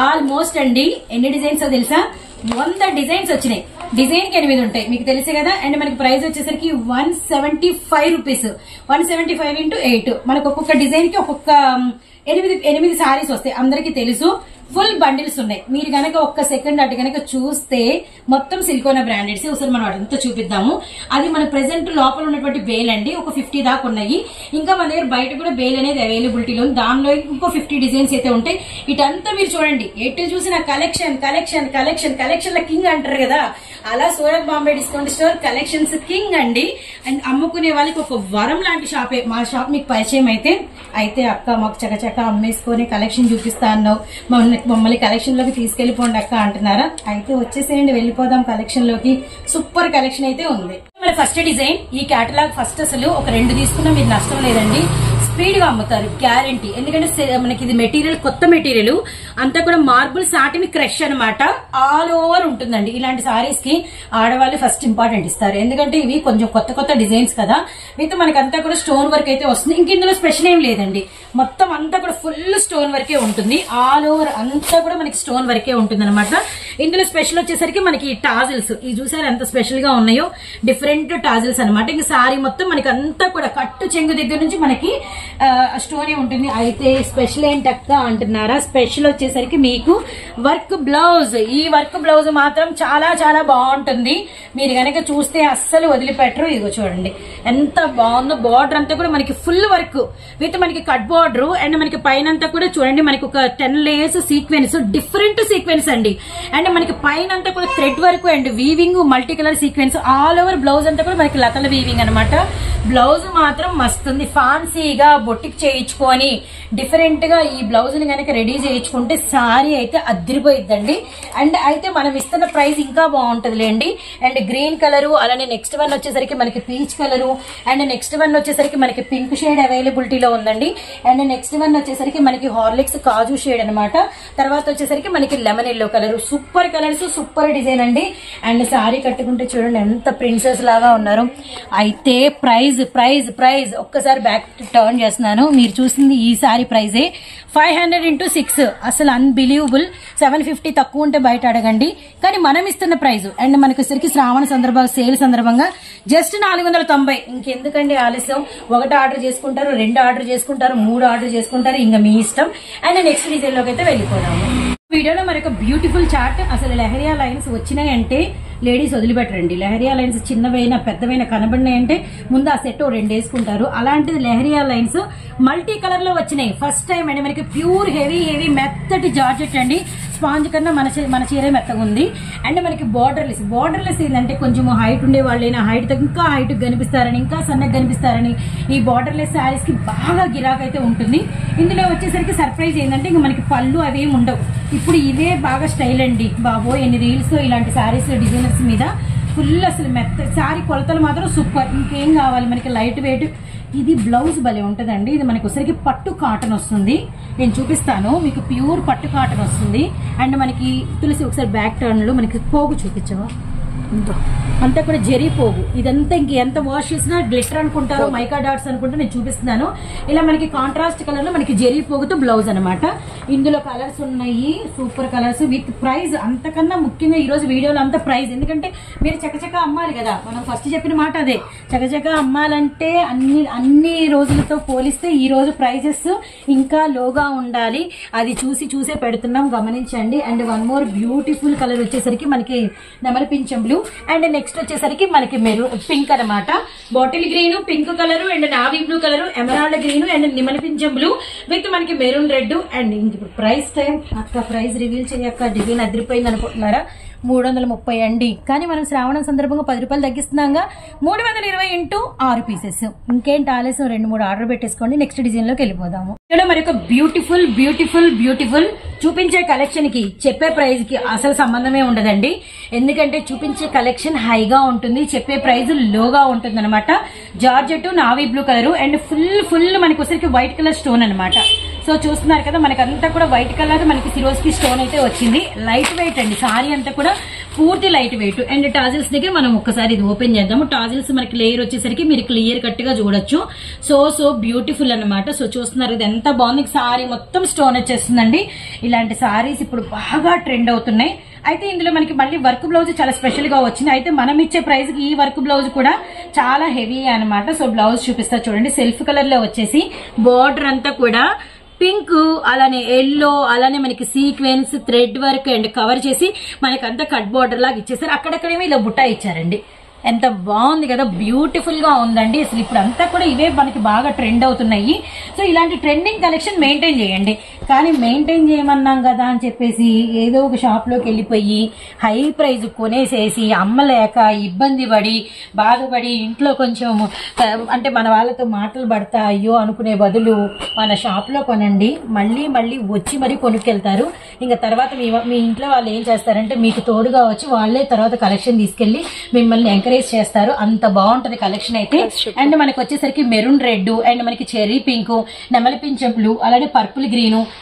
ఆల్మోస్ట్ అండి ఎన్ని డిజైన్స్ తెలుసా? 100 డిజైన్స్ వచ్చినాయి. డిజైన్ కి 8 ఉంటాయి, మీకు తెలుసు కదా. అండ్ మనకి ప్రైస్ వచ్చేసరికి 175 రూపీస్. 175 into 8 మనకు ఒక్కొక్క డిజైన్ కి ఒక్కొక్క 8 సారీస్ వస్తాయి. అందరికీ తెలుసు. ఫుల్ బండిల్స్ ఉన్నాయి. మీరు గనక ఒక్క సెకండ్ అటు గనక చూస్తే మొత్తం సిలికోనా బ్రాండెడ్స్. ఒకసారి మనం అదంతా చూపిద్దాము. అది మన ప్రెసెంట్ లోపల ఉన్నటువంటి బేల్ అండి. ఒక 50 దాకా ఉన్నాయి. ఇంకా మన దగ్గర బయట కూడా బేల్ అనేది అవైలబిలిటీలో ఉంది. దానిలో ఇంకో 50 డిజైన్స్ అయితే ఉంటాయి. ఇటంతా మీరు చూడండి, ఎటు చూసిన కలెక్షన్ కలెక్షన్ కలెక్షన్. కలెక్షన్ ల కింగ్ అంటారు కదా, అలా Surat Bombay discount store collections king అండి. అండ్ అమ్ముకునే వాళ్ళకి ఒక వరం లాంటి షాపే. మా షాప్ మీకు పరిచయం అయితే అక్క మాకు చకచక అమ్మేసుకొని కలెక్షన్ చూపిస్తా అన్నావు, మమ్మల్ని కలెక్షన్ లోకి తీసుకెళ్లిపోండి అక్క అంటున్నారా? అయితే వచ్చేసేయండి, వెళ్ళిపోదాం కలెక్షన్ లోకి. సూపర్ కలెక్షన్ అయితే ఉంది. మన ఫస్ట్ డిజైన్ ఈ కేటలాగ్ ఫస్ట్ అసలు ఒక 2 తీసుకున్నా మీకు నష్టం లేదండి. స్పీడ్ గా అమ్ముతారు, గ్యారంటీ. ఎందుకంటే మనకి ఇది మెటీరియల్ కొత్త మెటీరియల్ అంతా కూడా మార్బుల్ సాటిన్ క్రష్ అనమాట. ఆల్ ఓవర్ ఉంటుందండి. ఇలాంటి సారీస్ కి ఆడవాళ్ళు ఫస్ట్ ఇంపార్టెంట్ ఇస్తారు, ఎందుకంటే ఇవి కొంచెం కొత్త డిజైన్స్ కదా. మీతో మనకంతా కూడా స్టోన్ వర్క్ అయితే వస్తుంది. ఇంక ఇందులో స్పెషల్ ఏం లేదండి, మొత్తం అంతా కూడా ఫుల్ స్టోన్ వర్కే ఉంటుంది. ఆల్ ఓవర్ అంతా కూడా మనకి స్టోన్ వర్కే ఉంటుంది అనమాట. ఇందులో స్పెషల్ వచ్చేసరికి మనకి టాజిల్స్, ఈ చూసారు ఎంత స్పెషల్ గా ఉన్నాయో, డిఫరెంట్ టాజిల్స్ అనమాట. ఇంక సారీ మొత్తం మనకి అంతా కూడా కట్టు చెంగు దగ్గర నుంచి మనకి స్టోరీ ఉంటుంది. అయితే స్పెషల్ ఏంటక్క అంటున్నారా? స్పెషల్ వచ్చేసరికి మీకు వర్క్ బ్లౌజ్. ఈ వర్క్ బ్లౌజ్ మాత్రం చాలా చాలా బాగుంటుంది. మీరు గనక చూస్తే అస్సలు వదిలిపెట్టరు. ఇదిగో చూడండి ఎంత బాగుందో. బార్డర్ అంతా కూడా మనకి ఫుల్ వర్క్ విత్ మనకి కట్ బార్డర్. అండ్ మనకి పైన అంతా కూడా చూడండి మనకి ఒక 10 లేయర్స్ సీక్వెన్స్, డిఫరెంట్ సీక్వెన్స్ అండి. అండ్ మనకి పైన అంతా కూడా thread work and weaving, multi colour sequence. All over blouse అంతా కూడా మనకి లతల వీవింగ్ అనమాట. బ్లౌజ్ మాత్రం మస్తుంది. ఫ్యాన్సీగా బొట్టికి చేయించుకొని డిఫరెంట్ గా ఈ బ్లౌజ్ ని కనుక రెడీ చేయించుకుంటే సారీ అయితే అదిరిపోయిద్దండి. అండ్ అయితే మనం ఇస్తున్న ప్రైస్ ఇంకా బాగుంటదిలేండి. అండ్ గ్రీన్ కలరు, అలానే నెక్స్ట్ వన్ వచ్చేసరికి మనకి peach colour, and next one వచ్చేసరికి మనకి పింక్ షేడ్ అవైలబిలిటీలో ఉందండి. అండ్ నెక్స్ట్ వన్ వచ్చేసరికి మనకి హార్లిక్స్ కాజు షేడ్ అనమాట. తర్వాత వచ్చేసరికి మనకి lemon yellow colour. Super colours, super design అండి. అండ్ సారీ కట్టుకుంటే చూడండి ఎంత ప్రిన్సెస్ లాగా ఉన్నారు. అయితే ప్రైజ్ ఒక్కసారి బ్యాక్ టర్న్ చేస్తున్నాను. మీరు చూసింది ఈ సారీ ప్రైజే 500 into 6. అసలు అన్బిలీవబుల్. 750 తక్కువ ఉంటే బయట అడగండి. కానీ మనం ఇస్తున్న ప్రైజ్ అండ్ మనకి శ్రావణ సందర్భంగా, సేల్ సందర్భంగా జస్ట్ 490. ఇంకెందుకండి ఆలస్యం? 1 ఆర్డర్ చేసుకుంటారు, 2 ఆర్డర్ చేసుకుంటారు, 3 ఆర్డర్ చేసుకుంటారు, ఇంకా మీ ఇష్టం. అండ్ నెక్స్ట్ డిజైన్ లోకి అయితే వెళ్ళిపోదాము. వీడియోలో మరొక బ్యూటిఫుల్ చార్ట్. అసలు లెహరియా లైన్స్ వచ్చినాయంటే లేడీస్ వదిలిపెట్టరండి. లెహరియా లైన్స్ చిన్నవైనా పెద్దవైనా కనబడినాయంటే ముందు ఆ సెట్ 2 వేసుకుంటారు. అలాంటిది లెహరియా లైన్స్ మల్టీ కలర్ లో వచ్చినాయి ఫస్ట్ టైం అండి. మనకి ప్యూర్ హెవీ మెత్తటి జార్జెట్ అండి. స్పాంజ్ కన్నా మన చీరే మెత్తగా ఉంది. అండ్ మనకి బార్డర్లెస్ ఏంటంటే కొంచెం హైట్ ఉండే వాళ్ళైనా హైట్ ఇంకా హైట్ కనిపిస్తారని, ఇంకా సన్నగా కనిపిస్తారని ఈ బార్డర్లెస్ శారీస్ కి బాగా గిరాక్ అయితే ఉంటుంది. ఇందులో వచ్చేసరికి సర్ప్రైజ్ ఏంటంటే ఇంకా మనకి పళ్ళు అవేం ఉండవు. ఇప్పుడు ఇవే బాగా స్టైల్ అండి బాబో. ఎన్ని రీల్స్ ఇలాంటి శారీస్ డిజైనర్స్ మీద ఫుల్ అసలు మెత్త శారీ కొలతలు మాత్రం సూపర్. ఇంకేం కావాలి మనకి లైట్ వెయిట్. ఇది బ్లౌజ్ భలే ఉంటుందండి. ఇది మనకి ఒకసారికి పట్టు కాటన్ వస్తుంది. నేను చూపిస్తాను మీకు. ప్యూర్ పట్టు కాటన్ వస్తుంది. అండ్ మనకి తులసి ఒకసారి బ్యాక్ టర్న్ లో మనకి పోగు చూపించవా, అంతా కూడా జరీ పోగు. ఇదంతా ఇంక ఎంత వాష్ చేసినా గ్లిటర్ అనుకుంటారు, మైకా డాట్స్ అనుకుంటూ నేను చూపిస్తున్నాను. ఇలా మనకి కాంట్రాస్ట్ కలర్ లో మనకి జరీ పోగుతో బ్లౌజ్ అనమాట. ఇందులో కలర్స్ ఉన్నాయి, సూపర్ కలర్స్ విత్ ప్రైస్. అంతకన్నా ముఖ్యంగా ఈ రోజు వీడియోలో అంత ప్రైస్. ఎందుకంటే మీరు చకచక అమ్మాలి కదా, మనం ఫస్ట్ చెప్పిన మాట అదే. చకచక అమ్మాలంటే అన్ని రోజులతో పోలిస్తే ఈ రోజు ప్రైజెస్ ఇంకా లోగా ఉండాలి. అది చూసే పెడుతున్నాం, గమనించండి. And one more beautiful colour వచ్చేసరికి మనకి నెమలి పింఛం బ్లూ. అండ్ నెక్స్ట్ వచ్చేసరికి మనకి పింక్ అనమాట. Bottle green, pink colour and navy blue colour, emerald green and నిమలి పింఛం బ్లూ విత్ మనకి మెరూన్ రెడ్. అండ్ ఇప్పుడు ప్రైస్ టైం. అక్క ప్రైస్ రివీల్ చేయక్క, డిజైన్ అదిరిపోయింది అనుకుంటున్నారా? 330 అండి. కానీ మనం శ్రావణం సందర్భంగా 10 రూపాయలు తగ్గిస్తున్నాగా. 320 ఇంటూ 6 పీసెస్. ఇంకేంటి ఆలస్యం, 2-3 ఆర్డర్ పెట్టేసుకోండి. నెక్స్ట్ డిజైన్ లోకి వెళ్ళిపోదాము. ఇక్కడ మరి ఒక బ్యూటిఫుల్ చూపించే కలెక్షన్ కి చెప్పే ప్రైస్ కి అసలు సంబంధమే ఉండదండి. ఎందుకంటే చూపించే కలెక్షన్ హైగా ఉంటుంది, చెప్పే ప్రైస్ లోగా ఉంటుంది అనమాట. Georgette navy blue colour and full మనకి వచ్చరికి వైట్ కలర్ స్టోన్ అనమాట. సో చూస్తున్నారు కదా, మనకి అంతా కూడా వైట్ కలర్ మనకి సిరోస్కి స్టోన్ అయితే వచ్చింది. లైట్ వెయిట్ అండి, సారీ అంతా కూడా పూర్తి లైట్ వెయిట్. అండ్ టాజిల్స్ దగ్గర మనం ఒక్కసారి ఇది ఓపెన్ చేద్దాము. టాజిల్స్ మనకి లేయర్ వచ్చేసరికి మీరు క్లియర్ కట్ గా చూడొచ్చు. సో బ్యూటిఫుల్ అనమాట. సో చూస్తున్నారు ఇది ఎంత బాగుంది. సారీ మొత్తం స్టోన్ వచ్చేస్తుందండి. ఇలాంటి సారీస్ ఇప్పుడు బాగా ట్రెండ్ అవుతున్నాయి. అయితే ఇందులో మనకి మళ్ళీ వర్క్ బ్లౌజ్ చాలా స్పెషల్ గా వచ్చింది. అయితే మనం ఇచ్చే ప్రైస్ కి ఈ వర్క్ బ్లౌజ్ కూడా చాలా హెవీ అనమాట. సో బ్లౌజ్ చూపిస్తా చూడండి. సెల్ఫ్ కలర్ లో వచ్చేసి బార్డర్ అంతా కూడా పింక్, అలానే ఎల్లో, అలానే మనకి sequence thread work and cover చేసి మనకి అంతా కట్ బార్డర్ లాగా ఇచ్చేసారు. అక్కడక్కడేమో ఇలా బుట్టా ఇచ్చారండి. ఎంత బాగుంది కదా, బ్యూటిఫుల్ గా ఉందండి. అసలు ఇప్పుడు అంతా కూడా ఇవే మనకి బాగా ట్రెండ్ అవుతున్నాయి. సో ఇలాంటి ట్రెండింగ్ కలెక్షన్ మెయింటైన్ చేయండి. కానీ మెయింటైన్ చేయమన్నాం కదా అని చెప్పేసి ఏదో ఒక షాప్ లోకి వెళ్ళిపోయి హై ప్రైజ్ కొనేసేసి అమ్మలేక ఇబ్బంది పడి బాధపడి ఇంట్లో కొంచెం అంటే మన వాళ్ళతో మాటలు పడతా అయ్యో అనుకునే బదులు మన షాప్ లో కొనండి. మళ్ళీ వచ్చి మరీ కొనుక్కెళ్తారు. ఇంకా తర్వాత మీ ఇంట్లో వాళ్ళు ఏం చేస్తారంటే మీకు తోడుగా వచ్చి వాళ్ళే తర్వాత కలెక్షన్ తీసుకెళ్లి మిమ్మల్ని ఎంకరేజ్ చేస్తారు. అంత బాగుంటది కలెక్షన్ అయితే. అండ్ మనకి వచ్చేసరికి మెరూన్ రెడ్ అండ్ మనకి చెర్రీ పింక్, నెమలి పింఛం బ్లూ, అలానే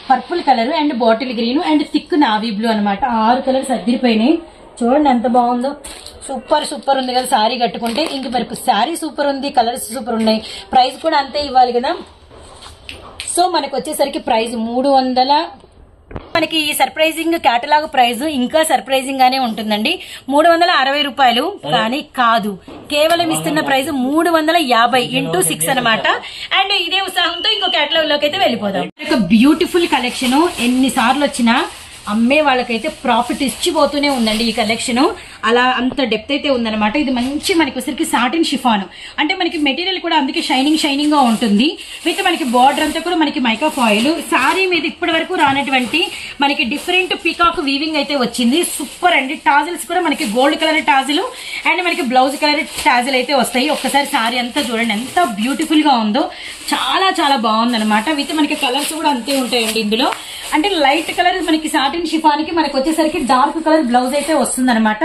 purple colour and bottle green and thick navy blue అనమాట. 6 కలర్స్ అదిరిపోయినాయి. చూడండి ఎంత బాగుందో. సూపర్ ఉంది కదా సారీ కట్టుకుంటే. ఇంక మరి సారీ సూపర్ ఉంది, కలర్స్ సూపర్ ఉన్నాయి, ప్రైస్ కూడా అంతే ఇవ్వాలి కదా. సో మనకు వచ్చేసరికి ప్రైస్ 300. మనకి ఈ సర్ప్రైజింగ్ కేటలాగ్ ప్రైస్ ఇంకా సర్ప్రైజింగ్ గానే ఉంటుందండి. 360 రూపాయలు. కానీ కాదు, కేవలం ఇస్తున్న ప్రైస్ 350 ఇంటూ 6 అనమాట. అండ్ ఇదే ఉత్సాహంతో ఇంకో కేటలాగ్ లోకి అయితే వెళ్ళిపోదాం. ఒక బ్యూటిఫుల్ కలెక్షన్ ఎన్నిసార్లు వచ్చినా అమ్మే వాళ్ళకైతే ప్రాఫిట్ ఇచ్చిపోతూనే ఉందండి ఈ కలెక్షన్. అలా అంత డెప్త్ అయితే ఉందన్నమాట. ఇది మంచి మనకి వచ్చరికి సాటిన్ షిఫాన్ అంటే మనకి మెటీరియల్ కూడా అందుకే షైనింగ్ గా ఉంటుంది. విత్ మనకి బార్డర్ అంతా కూడా మనకి మైకా ఫాయిల్. సారీ మీద ఇప్పటి వరకు రానటువంటి మనకి డిఫరెంట్ పీకాక్ వీవింగ్ అయితే వచ్చింది. సూపర్ అండి. టాజిల్స్ కూడా మనకి గోల్డ్ కలర్ టాజిల్ అండ్ మనకి బ్లౌజ్ కలర్ టాజిల్ అయితే వస్తాయి. ఒక్కసారి సారీ అంతా చూడండి ఎంత బ్యూటిఫుల్ గా ఉందో. చాలా బాగుంది అనమాట. విత్ మనకి కలర్స్ కూడా అంతే ఉంటాయండి ఇందులో. అంటే లైట్ కలర్ మనకి సాటిన్ షిఫాన్ కి మనకి వచ్చేసరికి డార్క్ కలర్ బ్లౌజ్ అయితే వస్తుంది అనమాట.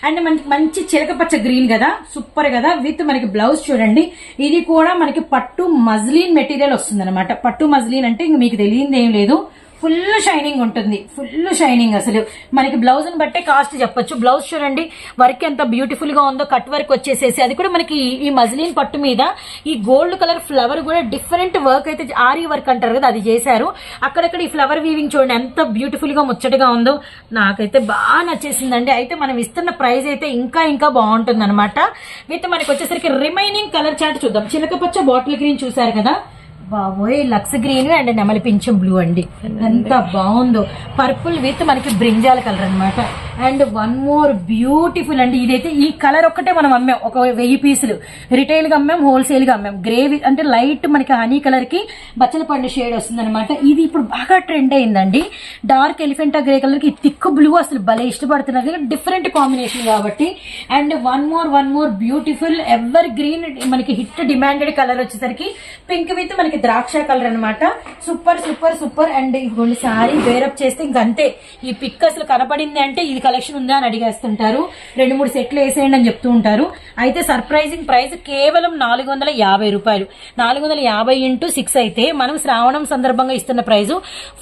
అండ్ మనకి మంచి చిలకపచ్చ గ్రీన్ కదా, సూపర్ కదా. విత్ మనకి బ్లౌజ్ చూడండి. ఇది కూడా మనకి పట్టు మజ్లీన్ మెటీరియల్ వస్తుంది అనమాట. పట్టు మజ్లీన్ అంటే ఇంక మీకు తెలియదు ఏం లేదు. ఫుల్ షైనింగ్ ఉంటుంది, ఫుల్ షైనింగ్. అసలు మనకి బ్లౌజ్ ని బట్టే కాస్ట్ చెప్పొచ్చు. బ్లౌజ్ చూడండి వర్క్ ఎంత బ్యూటిఫుల్ గా ఉందో. కట్ వర్క్ వచ్చేసేసి అది కూడా మనకి ఈ మజ్లీన్ పట్టు మీద ఈ గోల్డ్ కలర్ ఫ్లవర్ కూడా డిఫరెంట్ వర్క్ అయితే ఆరీ వర్క్ అంటారు కదా అది చేశారు. అక్కడక్కడ ఈ ఫ్లవర్ వీవింగ్ చూడండి ఎంత బ్యూటిఫుల్ గా ముచ్చటగా ఉందో. నాకైతే బాగా నచ్చేసిందండి. అయితే మనం ఇస్తున్న ప్రైస్ అయితే ఇంకా బాగుంటుంది అనమాట. విత్ మనకి వచ్చేసరికి రిమైనింగ్ కలర్ చార్ట్ చూద్దాం. చిలకపచ్చ బాటిల్ గ్రీన్ చూసారు కదా, బాబోయ్ లక్స్ గ్రీన్ అండ్ నెమలి పింఛం బ్లూ అండి ఎంత బాగుందో. పర్పుల్ విత్ మనకి బ్రింజాల్ కలర్ అనమాట. అండ్ వన్ మోర్ బ్యూటిఫుల్ అండి. ఇదైతే ఈ కలర్ ఒక్కటే మనం అమ్మాం, ఒక 1000 పీసులు రిటైల్ గా అమ్మాం, హోల్సేల్ గా అమ్మాం. గ్రే అంటే లైట్ మనకి హనీ కలర్ కి బచ్చల పండు షేడ్ వస్తుంది అనమాట. ఇది ఇప్పుడు బాగా ట్రెండ్ అయిందండి. డార్క్ ఎలిఫెంటా గ్రే కలర్ కి థిక్ బ్లూ అసలు భలే ఇష్టపడుతున్నారు, డిఫరెంట్ కాంబినేషన్ కాబట్టి. And one more beautiful ever green మనకి హిట్ డిమాండెడ్ కలర్ వచ్చేసరికి పింక్ విత్ మనకి ద్రాక్ష కలర్ అనమాట. Super super super. అండ్ ఇప్పుడు సారీ వేరప్ చేస్తే ఇంకంతే, ఈ పిక్ అసలు కనపడింది అంటే ఇది కలెక్షన్ ఉందా అని అడిగేస్తుంటారు. 2-3 సెట్లు వేసేయండి అని చెప్తూ ఉంటారు. అయితే సర్ప్రైజింగ్ ప్రైస్ కేవలం 450 రూపాయలు. 450 × 6 అయితే మనం శ్రావణం సందర్భంగా ఇస్తున్న ప్రైస్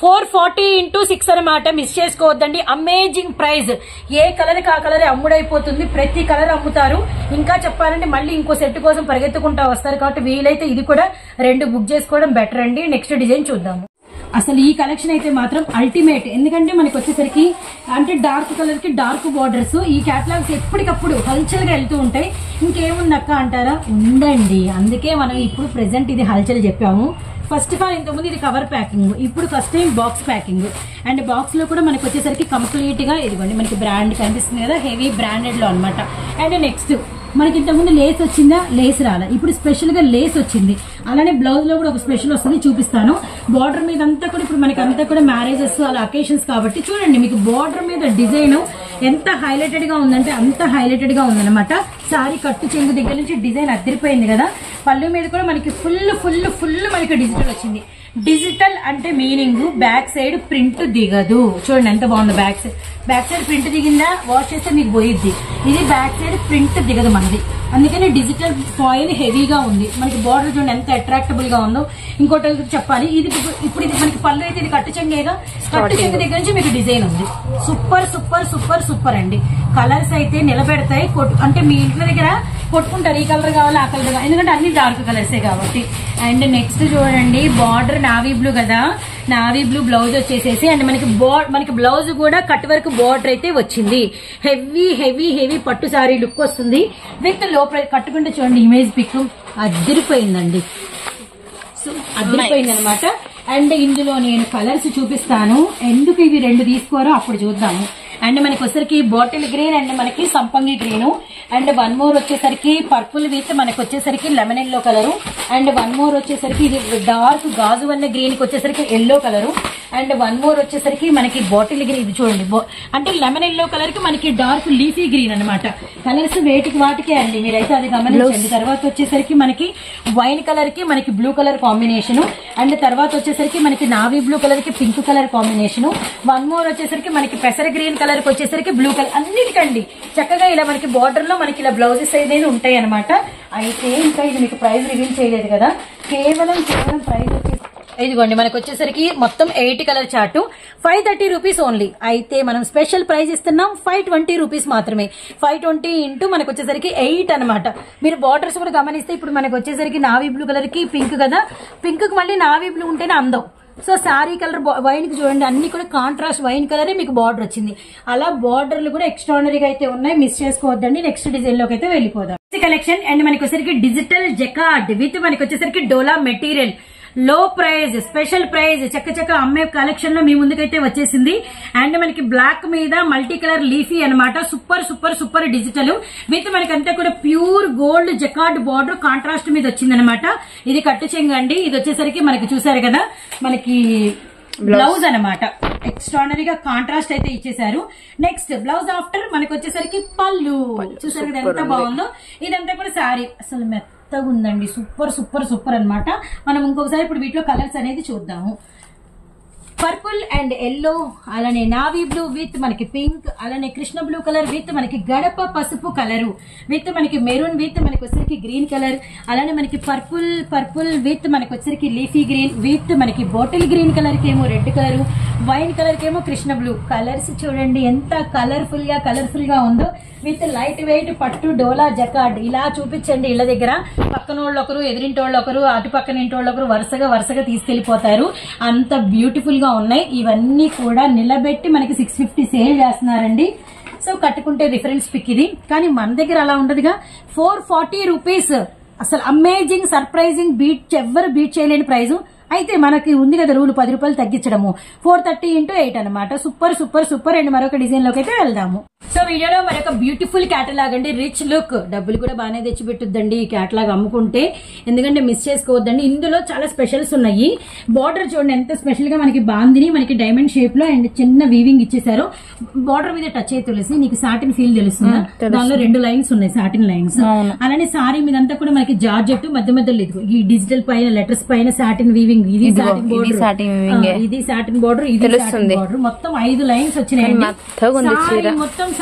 440 × 6 అనమాట. మిస్ చేసుకోవద్దండి, అమేజింగ్ ప్రైస్. ఏ కలర్ కి ఆ కలర్ అమ్ముడైపోతుంది, ప్రతి కలర్ అమ్ముతారు. ఇంకా చెప్పాలంటే మళ్ళీ ఇంకో సెట్ కోసం పరిగెత్తుకుంటా వస్తారు కాబట్టి వీలైతే ఇది కూడా 2 బుక్ చేసుకోవడం బెటర్ అండి. నెక్స్ట్ డిజైన్ చూద్దాము. అసలు ఈ కలెక్షన్ అయితే మాత్రం అల్టిమేట్, ఎందుకంటే మనకి వచ్చేసరికి అంటే డార్క్ కలర్ కి డార్క్ బార్డర్స్. ఈ క్యాటలాగ్స్ ఎప్పటికప్పుడు హల్చల్ గా వెళ్తూ ఉంటాయి. ఇంకేముంది అక్క అంటారా, ఉందండి. అందుకే మనం ఇప్పుడు ప్రెసెంట్ ఇది హల్చల్ చెప్పాము. ఫస్ట్ ఆఫ్ ఆల్ ఇంతకుముందు ఇది కవర్ ప్యాకింగ్, ఇప్పుడు first time box packing. And box లో కూడా మనకి వచ్చేసరికి కంప్లీట్ గా ఇదిగోండి మనకి బ్రాండ్ కనిపిస్తుంది కదా, హెవీ బ్రాండెడ్ లో అనమాట. అండ్ నెక్స్ట్ మనకి ఇంతకుముందు లేస్ వచ్చిందా, లేస్ రాలా, ఇప్పుడు స్పెషల్ గా లేస్ వచ్చింది. అలానే బ్లౌజ్ లో కూడా ఒక స్పెషల్ వస్తుంది, చూపిస్తాను. బార్డర్ మీద అంతా కూడా ఇప్పుడు మనకి అంతా కూడా మ్యారేజెస్ అలా అకేషన్స్ కాబట్టి చూడండి మీకు బార్డర్ మీద డిజైన్ ఎంత హైలైటెడ్ గా ఉందంటే అంత హైలైటెడ్ గా ఉందన్నమాట. సారీ కట్టు చెంగు దగ్గర నుంచి డిజైన్ అదిరిపోయింది కదా. పళ్ళు మీద కూడా మనకి ఫుల్ ఫుల్ ఫుల్ మనకి డిజిటల్ వచ్చింది. డిజిటల్ అంటే మీనింగ్ బ్యాక్ సైడ్ ప్రింట్ దిగదు. చూడండి ఎంత బాగుంది. బ్యాక్ సైడ్ ప్రింట్ దిగిందా, వాష్ చేస్తే మీకు పోయిద్ది. ఇది బ్యాక్ సైడ్ ప్రింట్ దిగదు మనది, అందుకని డిజిటల్ ఫాయిల్ హెవీగా ఉంది. మనకి బార్డర్ చూడండి ఎంత అట్రాక్టబుల్ గా ఉందో. ఇంకోటి చెప్పాలి, ఇది ఇప్పుడు ఇది మనకి పళ్ళు అయితే ఇది కట్టు చెంగేగా, కట్టు చెంగు దగ్గర నుంచి మీకు డిజైన్ ఉంది. సూపర్ సూపర్ సూపర్ సూపర్ అండి. కలర్స్ అయితే నిలబెడతాయి, అంటే మీ ఇంటి దగ్గర కొట్టుకుంటారు ఈ కలర్ కావాలి ఆ కలర్ కావాలి, ఎందుకంటే అన్ని డార్క్ కలర్సే కాబట్టి. అండ్ నెక్స్ట్ చూడండి బార్డర్ నావీ బ్లూ కదా, నావీ బ్లూ బ్లౌజ్ వచ్చేసేసి అండ్ మనకి బ్లౌజ్ కూడా కట్ వర్క్ బార్డర్ అయితే వచ్చింది. హెవీ హెవీ హెవీ పట్టు సారీ లుక్ వస్తుంది. విత్ లోపల కట్టుకుంటే చూడండి ఇమేజ్ పిక్ అదిరిపోయిందండి, అదిరిపోయింది అనమాట. అండ్ ఇందులో నేను కలర్స్ చూపిస్తాను, ఎందుకు ఇవి 2 తీసుకోరో అప్పుడు చూద్దాము. అండ్ మనకి వచ్చేసరికి బాటిల్ గ్రీన్ అండ్ మనకి సంపంగి గ్రీన్. అండ్ వన్ మోర్ వచ్చేసరికి పర్పుల్ విత్ మనకి వచ్చేసరికి lemon yellow colour. And one more వచ్చేసరికి ఇది డార్క్ గాజు వల్ల గ్రీన్ కి వచ్చేసరికి yellow colour. And one more వచ్చేసరికి మనకి బాటిల్ గ్రీన్, ఇది చూడండి అంటే లెమన్ ఎల్లో కలర్ కి మనకి డార్క్ లీఫీ గ్రీన్ అనమాట. కలర్స్ వేటికి వాటికే అండి, మీరైతే అది గమనించండి. తర్వాత వచ్చేసరికి మనకి వైన్ కలర్ కి మనకి బ్లూ కలర్ కాంబినేషన్. అండ్ తర్వాత వచ్చేసరికి మనకి నావీ బ్లూ కలర్ కి pink colour combination. One more వచ్చేసరికి మనకి పెసర గ్రీన్ కలర్ కి వచ్చేసరికి బ్లూ కలర్. అన్నిటికండి చక్కగా ఇలా మనకి బార్డర్ లో మనకి ఇలా బ్లౌజెస్ అనేది ఉంటాయి అనమాట. అయితే ఇంకా ఇది మీకు ప్రైస్ రివీల్ చేయలేదు కదా, కేవలం ప్రైస్ వచ్చేసి ఇదిగోండి మనకు వచ్చేసరికి మొత్తం 8 కలర్ చార్ట్ 530 రూపీస్ ఓన్లీ. అయితే మనం స్పెషల్ ప్రైస్ ఇస్తున్నాం 520 రూపీస్ మాత్రమే. 520 ఇంటూ మనకు వచ్చేసరికి 8 అనమాట. మీరు బార్డర్స్ కూడా గమనిస్తే ఇప్పుడు మనకు వచ్చేసరికి నావీ బ్లూ కలర్ కి పింక్ కదా, పింక్ కి మళ్ళీ నావీ బ్లూ ఉంటేనే అందం. సో శారీ కలర్ వైన్ కి చూడండి అన్ని కూడా కాంట్రాస్ట్ వైన్ కలరే మీకు బార్డర్ వచ్చింది. అలా బార్డర్లు కూడా ఎక్స్ట్రాడనరీగా అయితే ఉన్నాయి, మిస్ చేసుకోవద్దండి. నెక్స్ట్ డిజైన్ లోకి అయితే వెళ్ళిపోదాం. కలెక్షన్ అండ్ మనకి వచ్చేసరికి డిజిటల్ జకార్డ్ విత్ మనకి వచ్చేసరికి డోలా మెటీరియల్, లో ప్రైజ్ స్పెషల్ ప్రైజ్ చక్క అమ్మే కలెక్షన్ లో మీ ముందుకైతే వచ్చేసింది. అండ్ మనకి బ్లాక్ మీద మల్టీ కలర్ లీఫీ అనమాట. Super super super digital with మనకి అంతా కూడా pure gold jacquard border contrast మీద వచ్చింది అనమాట. ఇది కట్టు చెంగు అండి. ఇది వచ్చేసరికి మనకి చూసారు కదా మనకి బ్లౌజ్ అనమాట. ఎక్స్ట్రాడనరీగా కాంట్రాస్ట్ అయితే ఇచ్చేసారు. నెక్స్ట్ బ్లౌజ్ ఆఫ్టర్ మనకి వచ్చేసరికి పళ్ళు చూసారు కదా ఎంత బాగుందో. ఇదంతా కూడా శారీ అసలు మెత్తగా ఉందండి, సూపర్ సూపర్ సూపర్ అనమాట. మనం ఇంకొకసారి ఇప్పుడు వీటిలో కలర్స్ అనేది చూద్దాము. పర్పుల్ అండ్ ఎల్లో, అలానే నావీ బ్లూ విత్ మనకి పింక్, అలానే కృష్ణ బ్లూ కలర్ విత్ మనకి గడప పసుపు కలరు విత్ మనకి మెరూన్ విత్ మనకి వచ్చరికి గ్రీన్ కలర్, అలానే మనకి పర్పుల్ విత్ మనకి వచ్చరికి లీఫీ గ్రీన్ విత్ మనకి బాటిల్ గ్రీన్ కలర్ కి ఏమో రెడ్ కలర్, వైన్ కలర్ కి ఏమో కృష్ణ బ్లూ. కలర్స్ చూడండి ఎంత కలర్ఫుల్ గా ఉందో. విత్ లైట్ వెయిట్ పట్టు డోలా జకార్డ్. ఇలా చూపించండి ఇళ్ల దగ్గర, పక్కనోళ్ళు ఒకరు ఎదురింటోళ్ళు ఒకరు అటు పక్కన ఇంటోళ్ళు ఒకరు వరుసగా తీసుకెళ్లిపోతారు. అంత బ్యూటిఫుల్ గా ఉన్నాయి. ఇవన్నీ కూడా నిలబెట్టి మనకి 650 సేల్ చేస్తున్నారండి. సో కట్టుకుంటే రిఫరెన్స్ పిక్ ఇది, కానీ మన దగ్గర అలా ఉండదుగా. 440 రూపీస్ అసలు అమేజింగ్ సర్ప్రైజింగ్, ఎవరు బీట్ చేయలేని ప్రైజ్. అయితే మనకి ఉంది కదా రూల్ 10 రూపాయలు తగ్గించడము 430 × 8 అనమాట. Super super super. అండ్ మరొక డిజైన్ లోకి అయితే వెళ్దాము. సో వీడియోలో మరొక బ్యూటిఫుల్ క్యాటలాగ్ అండి, రిచ్ లుక్. డబ్బులు కూడా బాగానే తెచ్చిపెట్టుద్దండి ఈ క్యాటలాగ్ అమ్ముకుంటే, ఎందుకంటే మిస్ చేసుకోవద్దండి. ఇందులో చాలా స్పెషల్స్ ఉన్నాయి. బార్డర్ చూడండి ఎంత స్పెషల్ గా మనకి బాందిని మనకి డైమండ్ షేప్ లో అండ్ చిన్న వీవింగ్ ఇచ్చేసారు. బార్డర్ మీద టచ్ అయితే తెలిసి నీకు సాటిన్ ఫీల్ తెలుస్తుందా? దానిలో 2 లైన్స్ ఉన్నాయి, సాటిన్ లైన్స్. అలానే సారీ మీద అంతా కూడా మనకి జార్జెట్ మధ్య మధ్యలో లేదు, ఈ డిజిటల్ పైన లెటర్స్ పైన సాటిన్ వీవింగ్. ఇది సాటిన్ బోర్డర్, ఇది సాటిన్ బోర్డర్, ఇది సాటిన్ బోర్డర్. మొత్తం 5 లైన్స్ వచ్చినాయండి.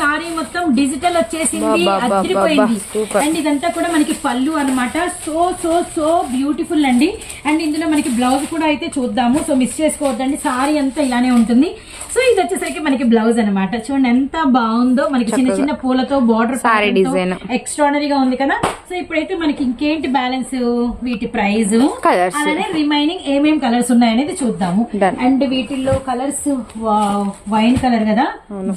సారీ మొత్తం డిజిటల్ వచ్చేసింది, అదిరిపోయింది. అండ్ ఇదంతా కూడా మనకి పళ్ళు అన్నమాట. సో సో సో బ్యూటిఫుల్ అండి. అండ్ ఇందులో మనకి బ్లౌజ్ కూడా అయితే చూద్దాము. సో మిస్ చేసుకోవద్దండి, సారీ అంతా ఇలానే ఉంటుంది. సో ఇది వచ్చేసరికి మనకి బ్లౌజ్ అనమాట. చూడండి ఎంత బాగుందో, మనకి చిన్న చిన్న పూలతో బార్డర్ ఎక్స్ట్రాడనరీగా ఉంది కదా. సో ఇప్పుడైతే మనకి ఇంకేంటి బ్యాలెన్స్, వీటి ప్రైస్, అలానే రిమైనింగ్ ఏమేం కలర్స్ ఉన్నాయనేది చూద్దాము. అండ్ వీటిల్లో కలర్స్ వైన్ కలర్ కదా,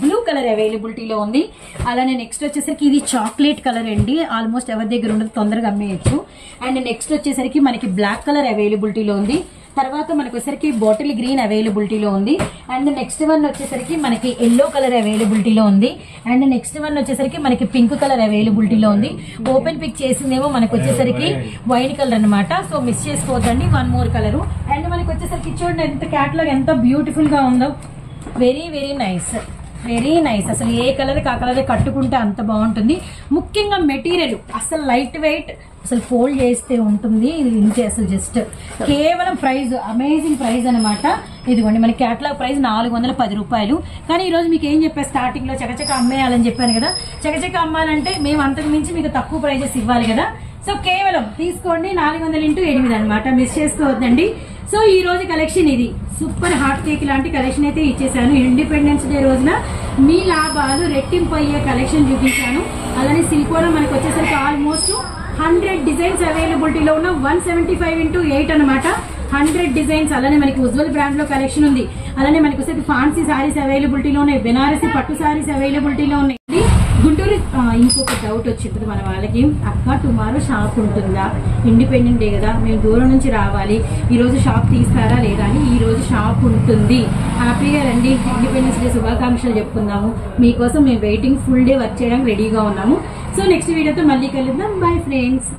బ్లూ కలర్ అవైలబిలిటీలో ఉంది. అలానే నెక్స్ట్ వచ్చేసరికి ఇది చాక్లెట్ కలర్ అండి, ఆల్మోస్ట్ ఎవరి దగ్గర ఉండదు, తొందరగా అమ్మేయచ్చు. అండ్ నెక్స్ట్ వచ్చేసరికి మనకి బ్లాక్ కలర్ అవైలబిలిటీలో ఉంది. తర్వాత మనకి వచ్చేసరికి బాటిల్ గ్రీన్ అవైలబిలిటీలో ఉంది. అండ్ నెక్స్ట్ వన్ వచ్చేసరికి మనకి ఎల్లో కలర్ అవైలబిలిటీలో ఉంది. అండ్ నెక్స్ట్ వన్ వచ్చేసరికి మనకి పింక్ కలర్ అవైలబిలిటీలో ఉంది. ఓపెన్ పిక్ చేసిందేమో మనకి వచ్చేసరికి వైన్ కలర్ అనమాట. సో మిస్ చేసుకోవద్దండి, 1 మోర్ కలర్. అండ్ మనకి వచ్చేసరికి చూడండి ఎంత క్యాటలాగ్ ఎంత బ్యూటిఫుల్ గా ఉందో. Very very nice, very nice. అసలు ఏ కలర్ ఆ కలర్ కట్టుకుంటే అంత బాగుంటుంది. ముఖ్యంగా మెటీరియల్ అసలు లైట్ వెయిట్, అసలు ఫోల్డ్ చేస్తే ఉంటుంది. ఇది ఇంతే అసలు, జస్ట్ కేవలం ప్రైస్ అమేజింగ్ ప్రైస్ అనమాట. ఇదిగోండి మన క్యాటలాగ్ ప్రైస్ 410 రూపాయలు. కానీ ఈ రోజు మీకు ఏం చెప్పాను, స్టార్టింగ్ లో చకచక అమ్మేయాలని చెప్పాను కదా. చకచక అమ్మాలంటే మేము అంతకు మించి మీకు తక్కువ ప్రైజెస్ ఇవ్వాలి కదా. సో కేవలం తీసుకోండి 400 × 8 అనమాట, మిస్ చేసుకోవద్దండి. సో ఈ రోజు కలెక్షన్ ఇది సూపర్ హాట్ కేక్ లాంటి కలెక్షన్ అయితే ఇచ్చేసాను. ఇండిపెండెన్స్ డే రోజున మీ లాభాలు రెట్టింపు అయ్యే కలెక్షన్ చూపించాను. అలానే సిల్కోలో మనకి వచ్చేసరికి ఆల్మోస్ట్ 100 డిజైన్స్ అవైలబిలిటీలో ఉన్న 175 × 8 అనమాట. 100 డిజైన్స్. అలానే మనకి ఉజ్వల్ బ్రాండ్ లో కలెక్షన్ ఉంది. అలానే మనకి వచ్చేసరికి ఫాన్సీ సారీస్ అవైలబిలిటీలో ఉన్నాయి, బెనారసీ పట్టు సారీస్ అవైలబిలిటీలో ఉన్నాయి. గుంటూరు ఇంకొక డౌట్ వచ్చింది మన వాళ్ళకి, అక్క టుమారో షాప్ ఉంటుందా? ఇండిపెండెంట్ డే కదా, మేము దూరం నుంచి రావాలి, ఈ రోజు షాప్ తీస్తారా లేదా అని. ఈ రోజు షాప్ ఉంటుంది, హ్యాపీగా రండి. ఇండిపెండెన్స్ డే శుభాకాంక్షలు చెప్పుకుందాము. మీకోసం మేము వెయిటింగ్, ఫుల్ డే వర్క్ చేయడానికి రెడీగా ఉన్నాము. సో నెక్స్ట్ వీడియోతో మళ్ళీ కలుద్దాం. Bye friends.